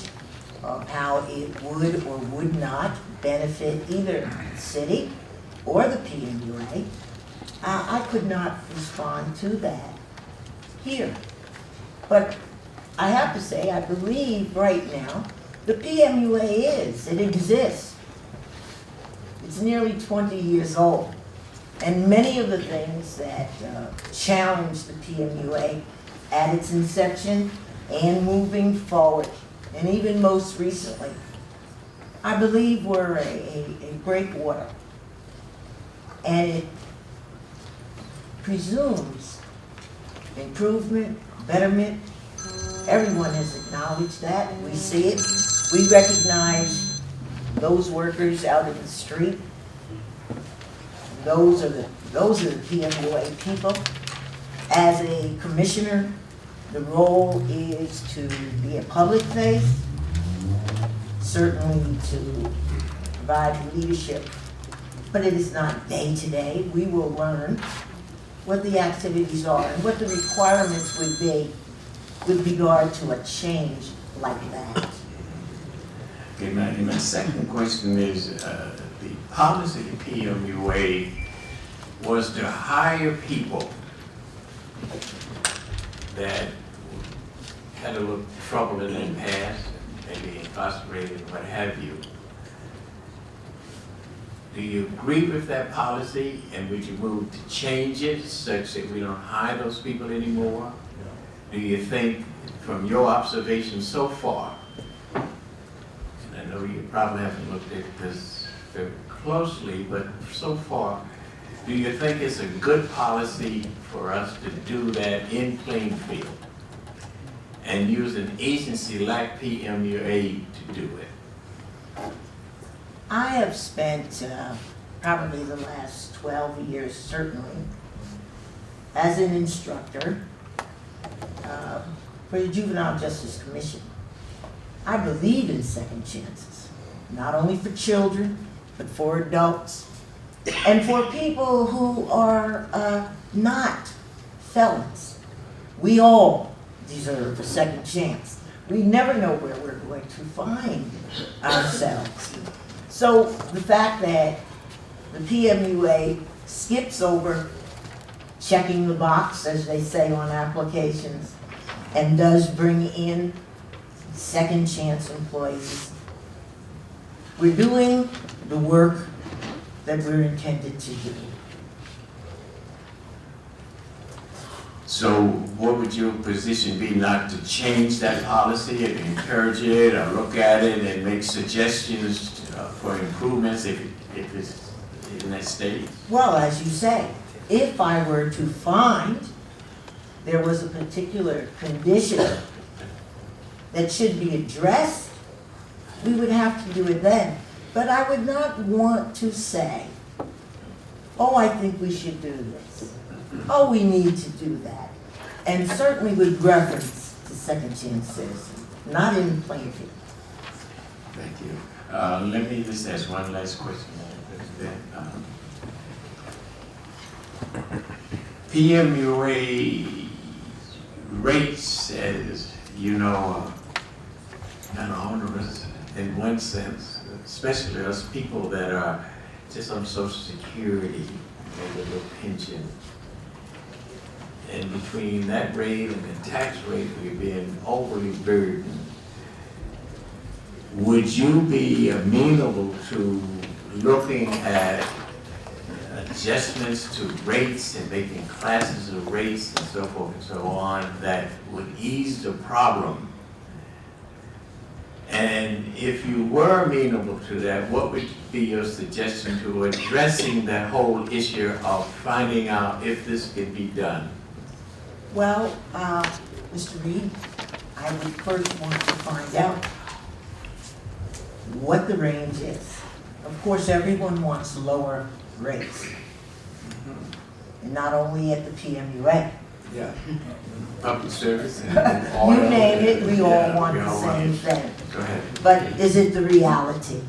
of how it would or would not benefit either the city or the PMUA, I could not respond to that here. But I have to say, I believe right now, the PMUA it exists. It's nearly 20 years old. And many of the things that challenged the PMUA at its inception and moving forward, and even most recently, I believe were a breakwater. And it presumes improvement, betterment. Everyone has acknowledged that. We see it. We recognize those workers out in the street. Those are the PMUA people. As a commissioner, the role is to be a public face, certainly to provide leadership, but it is not day to day. We will learn what the activities are and what the requirements would be with regard to a change like that. Okay, my second question is, the policy of the PMUA was to hire people that had a little trouble in the past, maybe incarcerated, what have you. Do you agree with that policy, and would you move to change it such that we don't hire those people anymore? Do you think, from your observation so far, and I know you probably haven't looked at this very closely, but so far, do you think it's a good policy for us to do that in Plainfield and use an agency like PMUA to do it? I have spent probably the last 12 years, certainly, as an instructor for the Juvenile Justice Commission. I believe in second chances, not only for children, but for adults, and for people who are not felons. We all deserve a second chance. We never know where we're going to find ourselves. So the fact that the PMUA skips over checking the box, as they say on applications, and does bring in second chance employees, we're doing the work that we're intended to do. So what would your position be, not to change that policy and encourage it or look at it and make suggestions for improvements if it's in that state? Well, as you say, if I were to find there was a particular condition that should be addressed, we would have to do it then. But I would not want to say, oh, I think we should do this. Oh, we need to do that. And certainly with reference to second chance citizens, not in Plainfield. Thank you. Let me just ask one last question, Madam President. PMUA rates, as you know, kind of onerous in one sense, especially us people that are just on Social Security, maybe a little pension. And between that rate and the tax rate, we're being overly burdened. Would you be amenable to looking at a adjustments to rates and making classes of rates and so forth and so on that would ease the problem. And if you were amenable to that, what would be your suggestion to addressing that whole issue of finding out if this can be done? Well, Mr. Reed, I would first want to find out what the range is. Of course, everyone wants lower rates. And not only at the PMUA. Yeah. Public service. You name it, we all want the same thing. Go ahead. But is it the reality?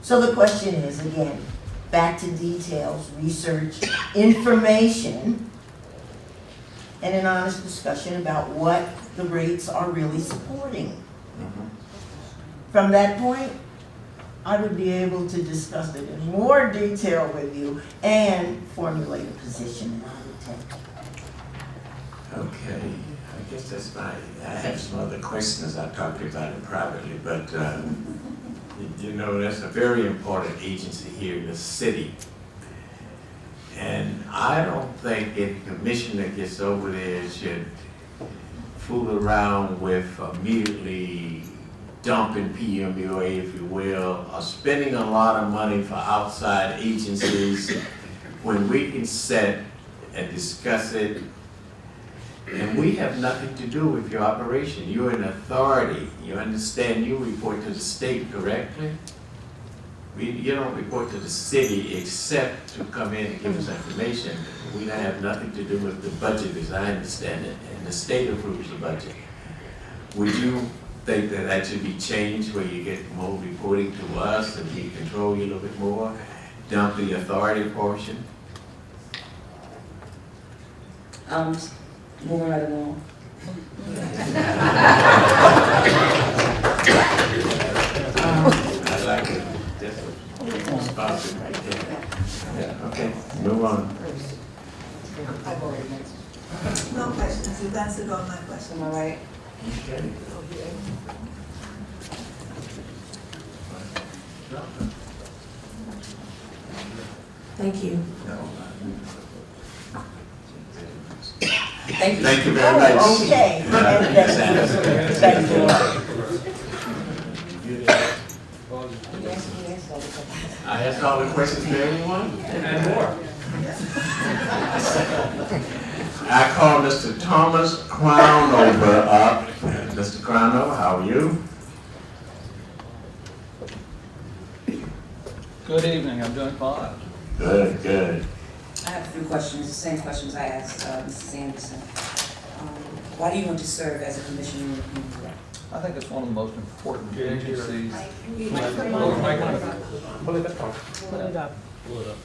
So the question is, again, back to details, research, information, and an honest discussion about what the rates are really supporting. From that point, I would be able to discuss it in more detail with you and formulate a position that I would take. Okay, I guess that's fine. I have some other questions. I talked about it privately, but you know, that's a very important agency here in the city. And I don't think any commissioner gets over there should fool around with immediately dumping PMUA, if you will, or spending a lot of money for outside agencies when we can sit and discuss it. And we have nothing to do with your operation. You're an authority. You understand you report to the state, correctly? You don't report to the city except to come in and give us information. We don't have nothing to do with the budget as I understand it, and the state approves the budget. Would you think that that should be changed where you get more reporting to us and we control you a little bit more? Dump the authority portion? Moving right along. I like it. That's a sponsor right there. Yeah, okay, move on. No questions, you've answered all my questions. Am I right? Okay. Thank you. Thank you. Thank you very much. Oh, okay. Thank you. I asked all the questions for everyone? And more. I call Mr. Thomas Crownover up. Mr. Crownover, how are you? Good evening, I'm doing fine. Good, good. I have a few questions, the same questions I asked Mrs. Anderson. Why do you want to serve as a commissioner in the PMUA? I think it's one of the most important agencies. Pull it up. Pull it up.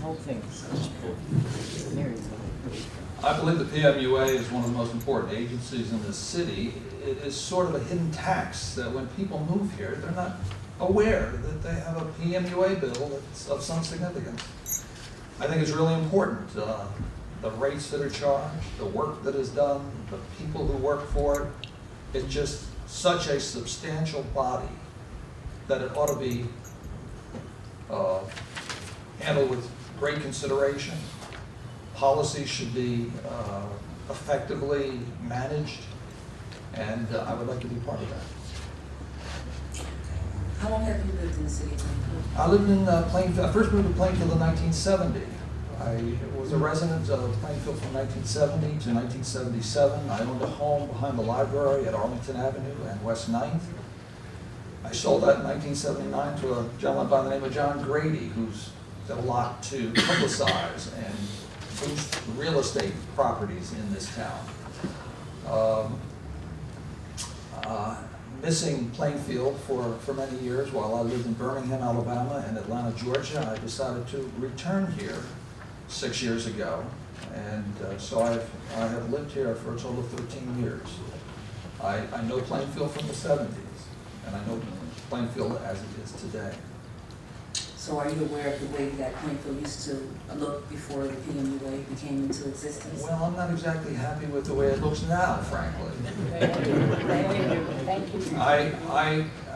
Whole thing. I believe the PMUA is one of the most important agencies in the city. It is sort of a hidden tax that when people move here, they're not aware that they have a PMUA bill that's of some significance. I think it's really important. The rates that are charged, the work that is done, the people who work for it. It's just such a substantial body that it ought to be handled with great consideration. Policies should be effectively managed, and I would like to be part of that. How long have you lived in the city of Plainfield? I lived in Plainfield. I first moved to Plainfield in 1970. I was a resident of Plainfield from 1970 to 1977. I owned a home behind the library at Arlington Avenue and West 9th. I sold that in 1979 to a gentleman by the name of John Grady, who's done a lot to publicize and boost real estate properties in this town. Missing Plainfield for many years while I lived in Birmingham, Alabama and Atlanta, Georgia, I decided to return here 6 years ago. And so I have lived here for a total of 13 years. I know Plainfield from the 70s, and I know Plainfield as it is today. So are you aware of the way that Plainfield used to look before the PMUA became into existence? Well, I'm not exactly happy with the way it looks now, frankly.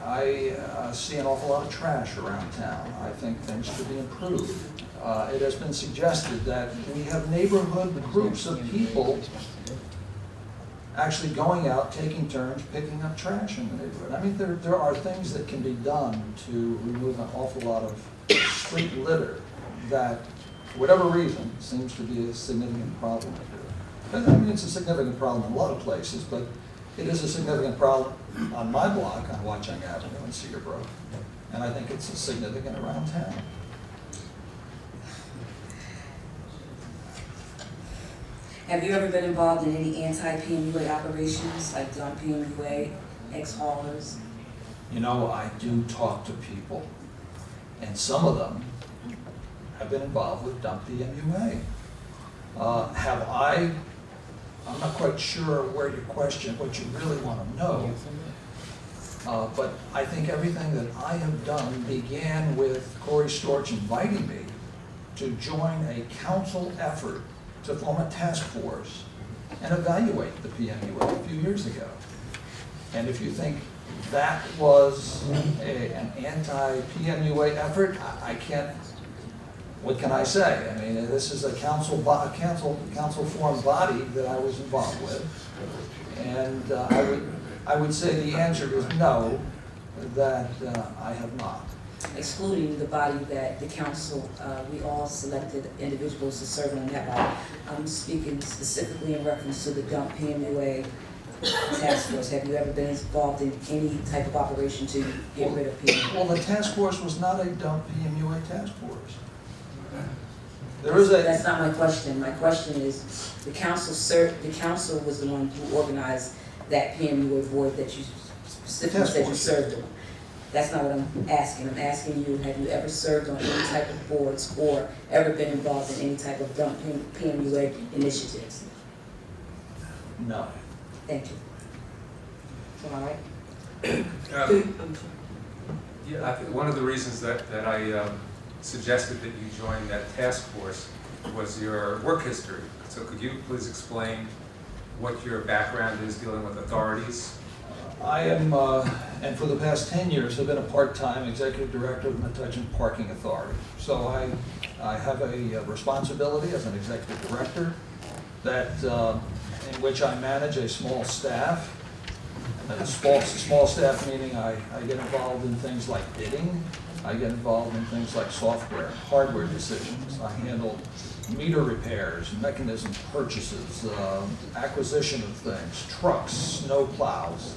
I see an awful lot of trash around town. I think things should be improved. it has been suggested that we have neighborhood groups of people actually going out, taking turns, picking up trash in the neighborhood. I mean, there are things that can be done to remove an awful lot of street litter that, for whatever reason, seems to be a significant problem here. I mean, it's a significant problem in a lot of places, but it is a significant problem on my block on Watchung Avenue in Cedarbrook, and I think it's significant around town. Have you ever been involved in any anti-PMUA operations, like dump PMUA, ex-haulers? You know, I do talk to people, and some of them have been involved with dump PMUA. I'm not quite sure where your question, what you really want to know, but I think everything that I have done began with Corey Storch inviting me to join a council effort to form a task force and evaluate the PMUA a few years ago. And if you think that was an anti-PMUA effort, I can't, what can I say? I mean, this is a council formed body that I was involved with. And I would say the answer is no, that I have not. Excluding the body that the council, we all selected individuals to serve on that body. I'm speaking specifically in reference to the dump PMUA task force. Have you ever been involved in any type of operation to get rid of PMUA? Well, the task force was not a dump PMUA task force. That's not my question. My question is, the council was the one who organized that PMUA board that you specifically said you served on. That's not what I'm asking. I'm asking you, have you ever served on any type of boards or ever been involved in any type of dump PMUA initiatives? No. Thank you. All right. Yeah, I think one of the reasons that I suggested that you join that task force was your work history. So could you please explain what your background is dealing with authorities? I am, and for the past 10 years, have been a part-time executive director of the Metuchen Parking Authority. So I have a responsibility as an executive director that, in which I manage a small staff. And a small staff meaning I get involved in things like bidding. I get involved in things like software and hardware decisions. I handle meter repairs, mechanism purchases, acquisition of things, trucks, snow plows.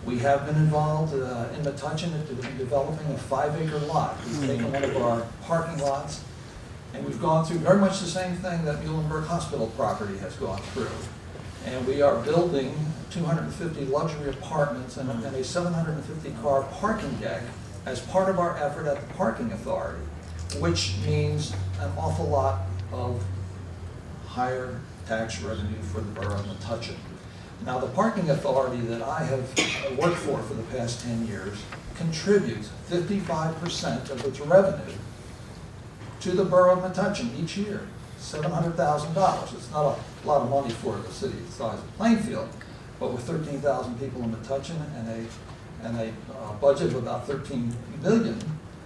We have been involved in Metuchen in developing a 5-acre lot. We've taken one of our parking lots and we've gone through very much the same thing that Muhlenberg Hospital property has gone through. And we are building 250 luxury apartments and a 750-car parking deck as part of our effort at the Parking Authority, which means an awful lot of higher tax revenue for the borough of Metuchen. Now, the Parking Authority that I have worked for the past 10 years contributes 55% of its revenue to the borough of Metuchen each year, $700,000. It's not a lot of money for the city the size of Plainfield, but with 13,000 people in Metuchen and a budget of about $13 million,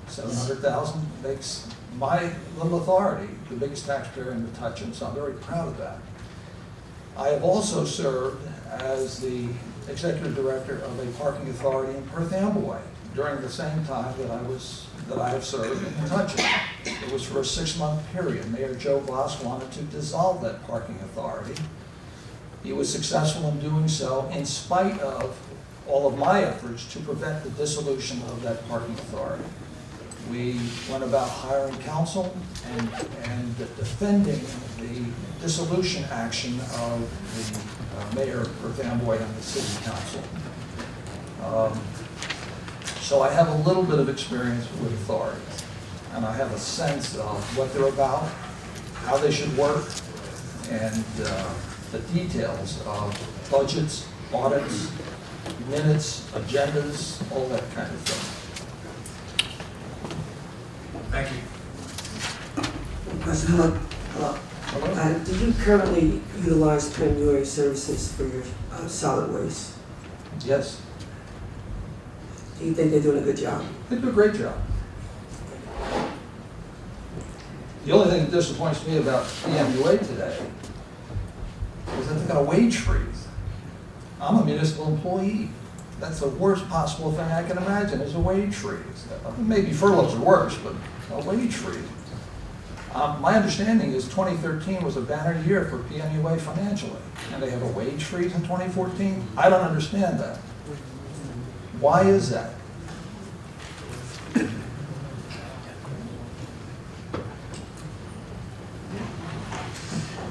$700,000 makes my little authority the biggest taxpayer in Metuchen, so I'm very proud of that. I have also served as the executive director of a parking authority in Perth Amboy during the same time that I have served in Metuchen. It was for a 6-month period. Mayor Joe Voss wanted to dissolve that parking authority. He was successful in doing so in spite of all of my efforts to prevent the dissolution of that parking authority. We went about hiring counsel and defending the dissolution action of the mayor of Perth Amboy and the city council. So I have a little bit of experience with authorities, and I have a sense of what they're about, how they should work, and the details of budgets, audits, minutes, agendas, all that kind of thing. Thank you. Question, hello. Do you currently utilize PMUA services for your solid waste? Yes. Do you think they're doing a good job? They do a great job. The only thing that disappoints me about PMUA today is that they got a wage freeze. I'm a municipal employee. That's the worst possible thing I can imagine is a wage freeze. Maybe furloughs are worse, but a wage freeze. My understanding is 2013 was a banner year for PMUA financially, and they have a wage freeze in 2014? I don't understand that. Why is that?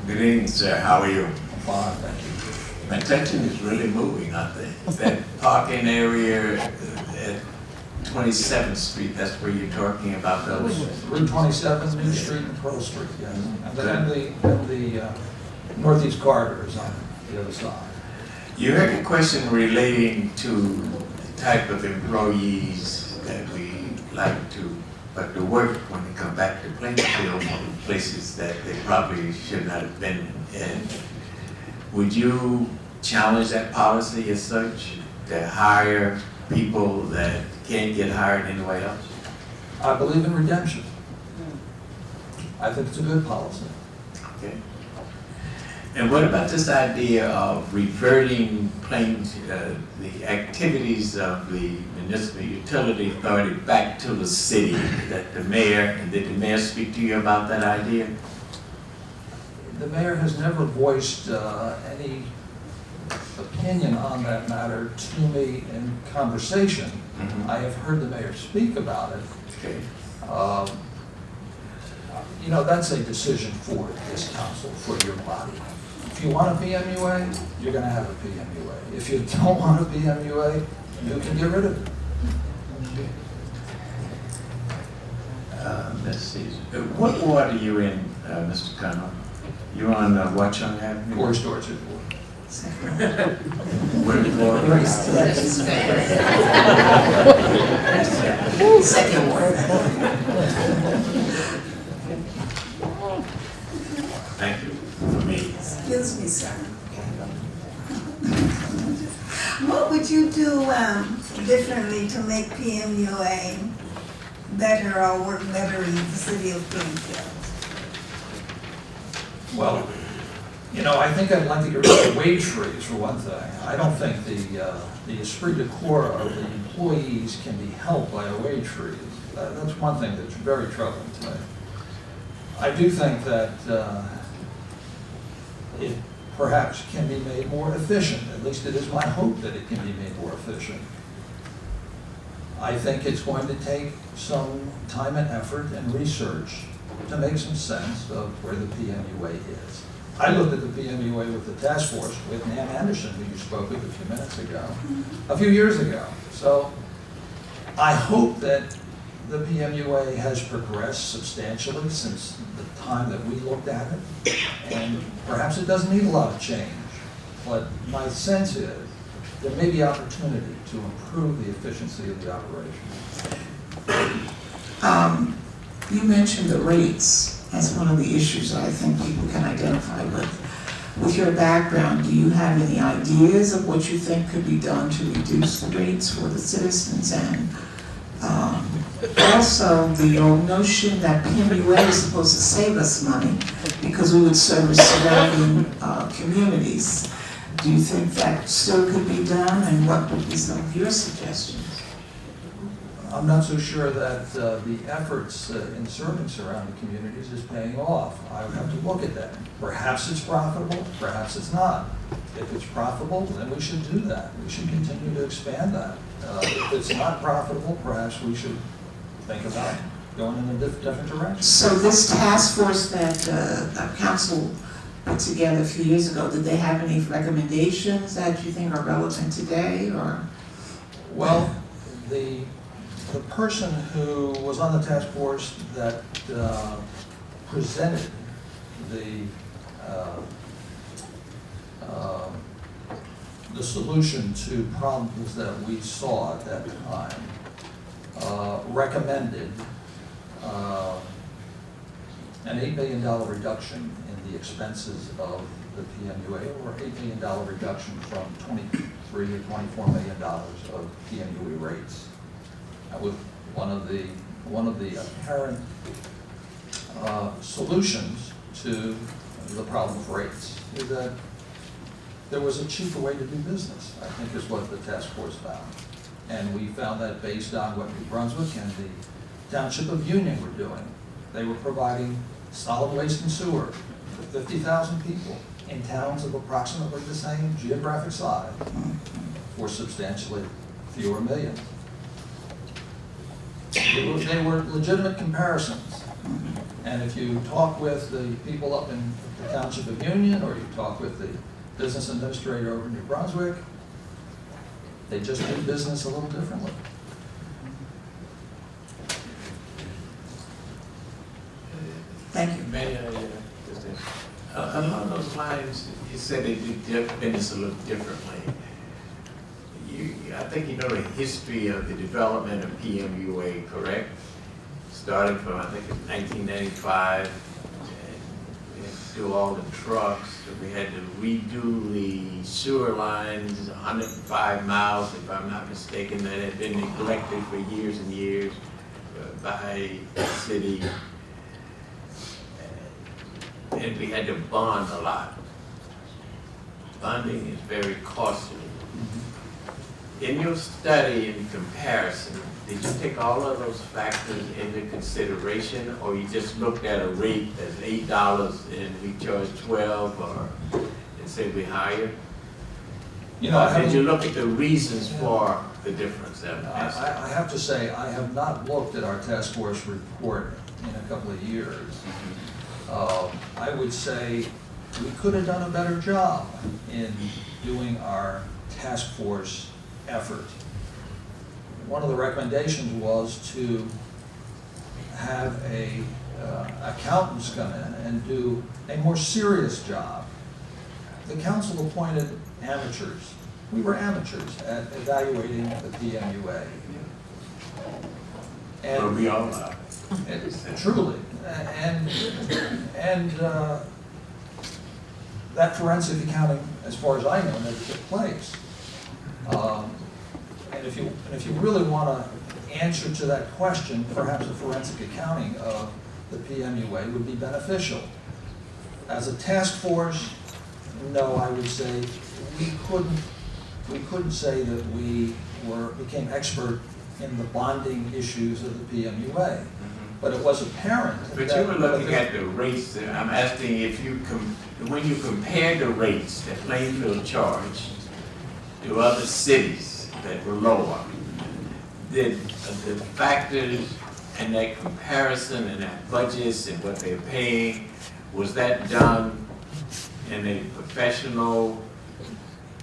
Good evening, sir. How are you? Fine, thank you. My attention is really moving out there. That parking area at 27th Street, that's where you're talking about those? Route 27, New Street and Pearl Street, yes. And then the northeast corridor is on the other side. You had a question relating to the type of employees that we like to, but to work when they come back to Plainfield, places that they probably should not have been in. Would you challenge that policy as such, to hire people that can't get hired anywhere else? I believe in redemption. I think it's a good policy. Okay. And what about this idea of reverting the activities of the municipal utility authority back to the city, that the mayor, and did the mayor speak to you about that idea? The mayor has never voiced any opinion on that matter to me in conversation. I have heard the mayor speak about it. Okay. You know, that's a decision for this council, for your body. If you want a PMUA, you're going to have a PMUA. If you don't want a PMUA, you can get rid of it. Let's see. What ward are you in, Mr. Connell? You're on Watchung Avenue? Forest Orchard. What ward? Second word. Thank you for me. Excuse me, sir. What would you do differently to make PMUA better or work better in the city of Plainfield? Well, you know, I think I'd like to get rid of the wage freeze for one thing. I don't think the esprit de corps of the employees can be helped by a wage freeze. That's one thing that's very troubling to me. I do think that it perhaps can be made more efficient. At least it is my hope that it can be made more efficient. I think it's going to take some time and effort and research to make some sense of where the PMUA is. I looked at the PMUA with the task force with Nan Anderson, who you spoke with a few minutes ago, a few years ago. So I hope that the PMUA has progressed substantially since the time that we looked at it, and perhaps it doesn't need a lot of change. But my sense is there may be opportunity to improve the efficiency of the operation. You mentioned the rates as one of the issues that I think people can identify with. With your background, do you have any ideas of what you think could be done to reduce the rates for the citizens? And also the old notion that PMUA is supposed to save us money because we would service surrounding communities. Do you think that still could be done, and what would be some of your suggestions? I'm not so sure that the efforts in serving surrounding communities is paying off. I would have to look at that. Perhaps it's profitable, perhaps it's not. If it's profitable, then we should do that. We should continue to expand that. If it's not profitable, perhaps we should think about going in a different direction. So this task force that council put together a few years ago, did they have any recommendations that you think are relevant today, or? Well, the person who was on the task force that presented the solution to problems that we saw at that time recommended an $8 million reduction in the expenses of the PMUA, or $8 million reduction from $23 to $24 million of PMUA rates. That was one of the apparent solutions to the problem of rates, is that there was a cheaper way to do business, I think is what the task force found. And we found that based on what New Brunswick and the Township of Union were doing. They were providing solid waste and sewer for 50,000 people in towns of approximately the same geographic size for substantially fewer millions. They were legitimate comparisons. And if you talk with the people up in the Township of Union, or you talk with the business administrator over in New Brunswick, they just do business a little differently. Thank you. May I, along those lines, you said they do business a little differently. I think you know the history of the development of PMUA, correct? Started from, I think, 1995, and we had to do all the trucks. So we had to redo the sewer lines, 105 miles, if I'm not mistaken, that had been neglected for years and years by the city. And we had to bond a lot. Bonding is very costly. In your study and comparison, did you take all of those factors into consideration, or you just looked at a rate that's $8 and we charge 12, or and say we higher? You know, did you look at the reasons for the difference? I have to say, I have not looked at our task force report in a couple of years. I would say we could have done a better job in doing our task force effort. One of the recommendations was to have accountants come in and do a more serious job. The council appointed amateurs. We were amateurs at evaluating the PMUA. And well, we all are. Truly. And that forensic accounting, as far as I know, never took place. And if you really want to answer to that question, perhaps a forensic accounting of the PMUA would be beneficial. As a task force, no, I would say we couldn't say that we became expert in the bonding issues of the PMUA. But it was apparent. But you were looking at the rates. I'm asking if when you compare the rates that Plainfield charged to other cities that were lower, did the factors and that comparison and that budgets and what they're paying, was that done in a professional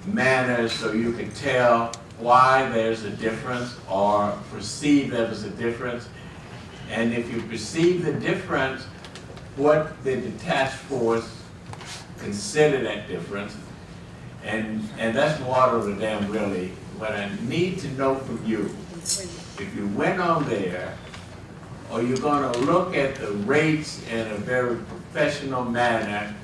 manner so you could tell why there's a difference or perceive there was a difference? And if you perceive the difference, what did the task force consider that difference? And that's water of the dam, really. What I need to know from you, if you went on there, or you're going to look at the rates in a very professional manner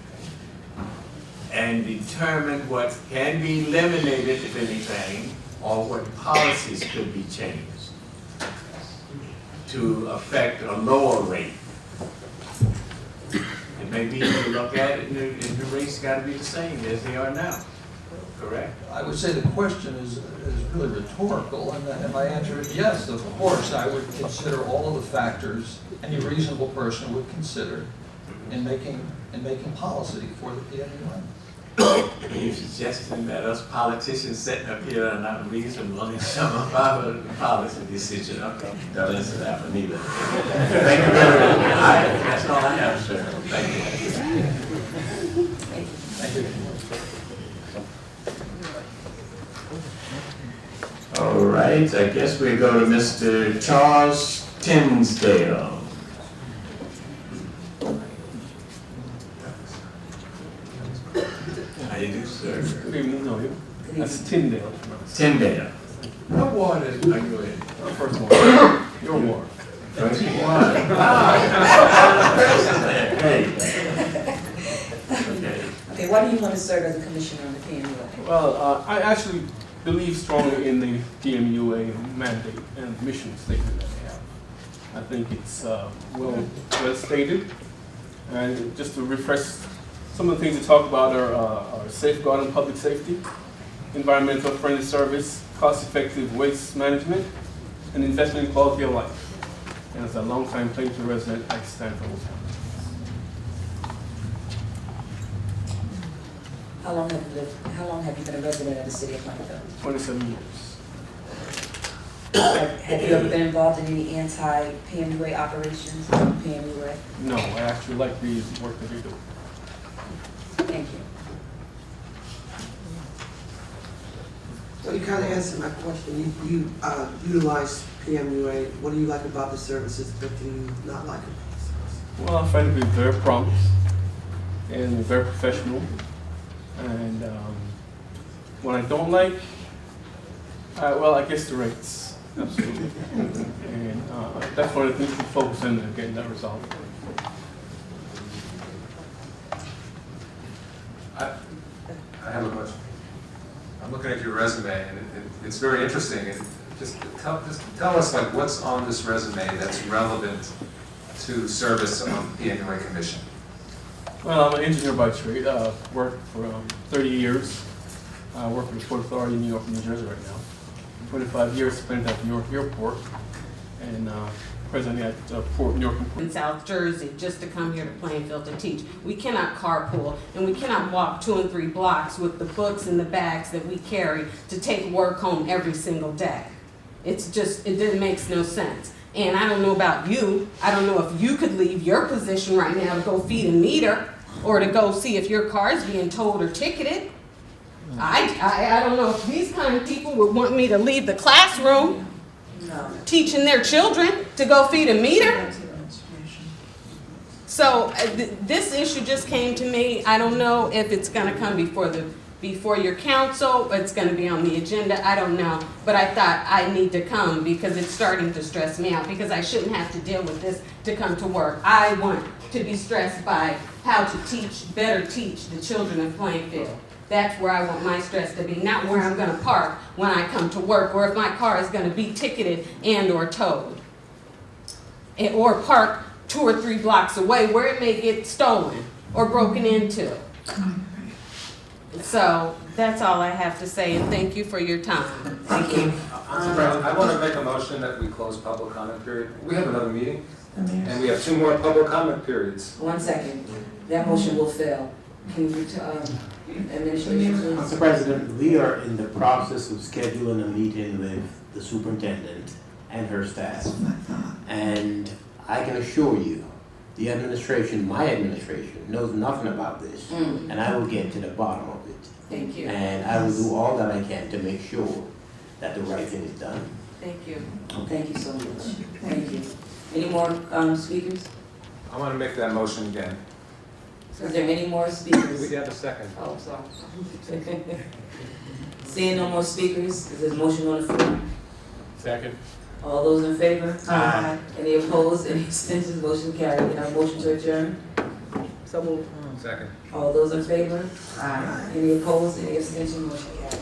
and determine what can be eliminated, if anything, or what policies could be changed to affect a lower rate. And maybe you look at it and the rates got to be the same as they are now, correct? I would say the question is really rhetorical, and my answer is yes, of course. I would consider all of the factors any reasonable person would consider in making policy for the PMUA. You're suggesting that us politicians sitting up here are not reasonable in some of our policy decisions. Okay, don't listen to that one either. Thank you very much. That's all I have, sir. Thank you. Thank you. All right, I guess we go to Mr. Charles Tinsdale. How you do, sir? Good evening, how are you? That's Tyndale. Tyndale. What ward are you in? First one. Your ward. First one. Hey. Okay, why do you want to serve as a commissioner on the PMUA? Well, I actually believe strongly in the PMUA mandate and mission statement that they have. I think it's well stated. And just to refresh, some of the things we talk about are safeguarding public safety, environmental friendly service, cost-effective waste management, and investment in quality of life. And as a longtime Plainfield resident, I stand for those comments. How long have you been a resident of the city of Plainfield? 27 years. Have you ever been involved in any anti-PMUA operations on PMUA? No, I actually like the work that they do. Thank you. So you kind of answered my question. You utilize PMUA. What do you like about the services? What do you not like about the services? Well, I find it to be very prompt and very professional. And what I don't like, well, I guess the rates. Absolutely. And that's one of the things we focus on and getting that resolved. I have a question. I'm looking at your resume, and it's very interesting. And just tell us, like, what's on this resume that's relevant to service on PMUA Commission? Well, I'm an engineer by trade. Worked for 30 years. I work for the Port Authority in New York and New Jersey right now. 25 years spent at New York Airport, and presently at New York. In South Jersey, just to come here to Plainfield to teach. We cannot carpool, and we cannot walk 2 and 3 blocks with the books and the bags that we carry to take work home every single day. It's just, it makes no sense. And I don't know about you. I don't know if you could leave your position right now to go feed a meter or to go see if your car is being towed or ticketed. I don't know if these kind of people would want me to leave the classroom teaching their children to go feed a meter. So this issue just came to me. I don't know if it's going to come before your council, it's going to be on the agenda, I don't know. But I thought I need to come because it's starting to stress me out, because I shouldn't have to deal with this to come to work. I want to be stressed by how to better teach the children of Plainfield. That's where I want my stress to be, not where I'm gonna park when I come to work, or if my car is gonna be ticketed and or towed. Or park 2 or 3 blocks away where it may get stolen or broken into. So that's all I have to say, and thank you for your time. Thank you. I want to make a motion that we close public comment period. We have another meeting, and we have 2 more public comment periods. 1 second. That motion will fail. Can you administration, please? Mr. President, we are in the process of scheduling a meeting with the superintendent and her staff. And I can assure you, the administration, my administration, knows nothing about this. And I will get to the bottom of it. Thank you. And I will do all that I can to make sure that the right thing is done. Thank you. Thank you so much. Thank you. Any more speakers? I want to make that motion again. Is there any more speakers? We have a second. Oh, sorry. Seeing no more speakers, is there a motion on the floor? Second. All those in favor? Aye. Any opposed? Any abstentions? Motion carried. And our motion to adjourn? So moved. Second. All those in favor? Aye. Any opposed? Any abstentions? Motion carried.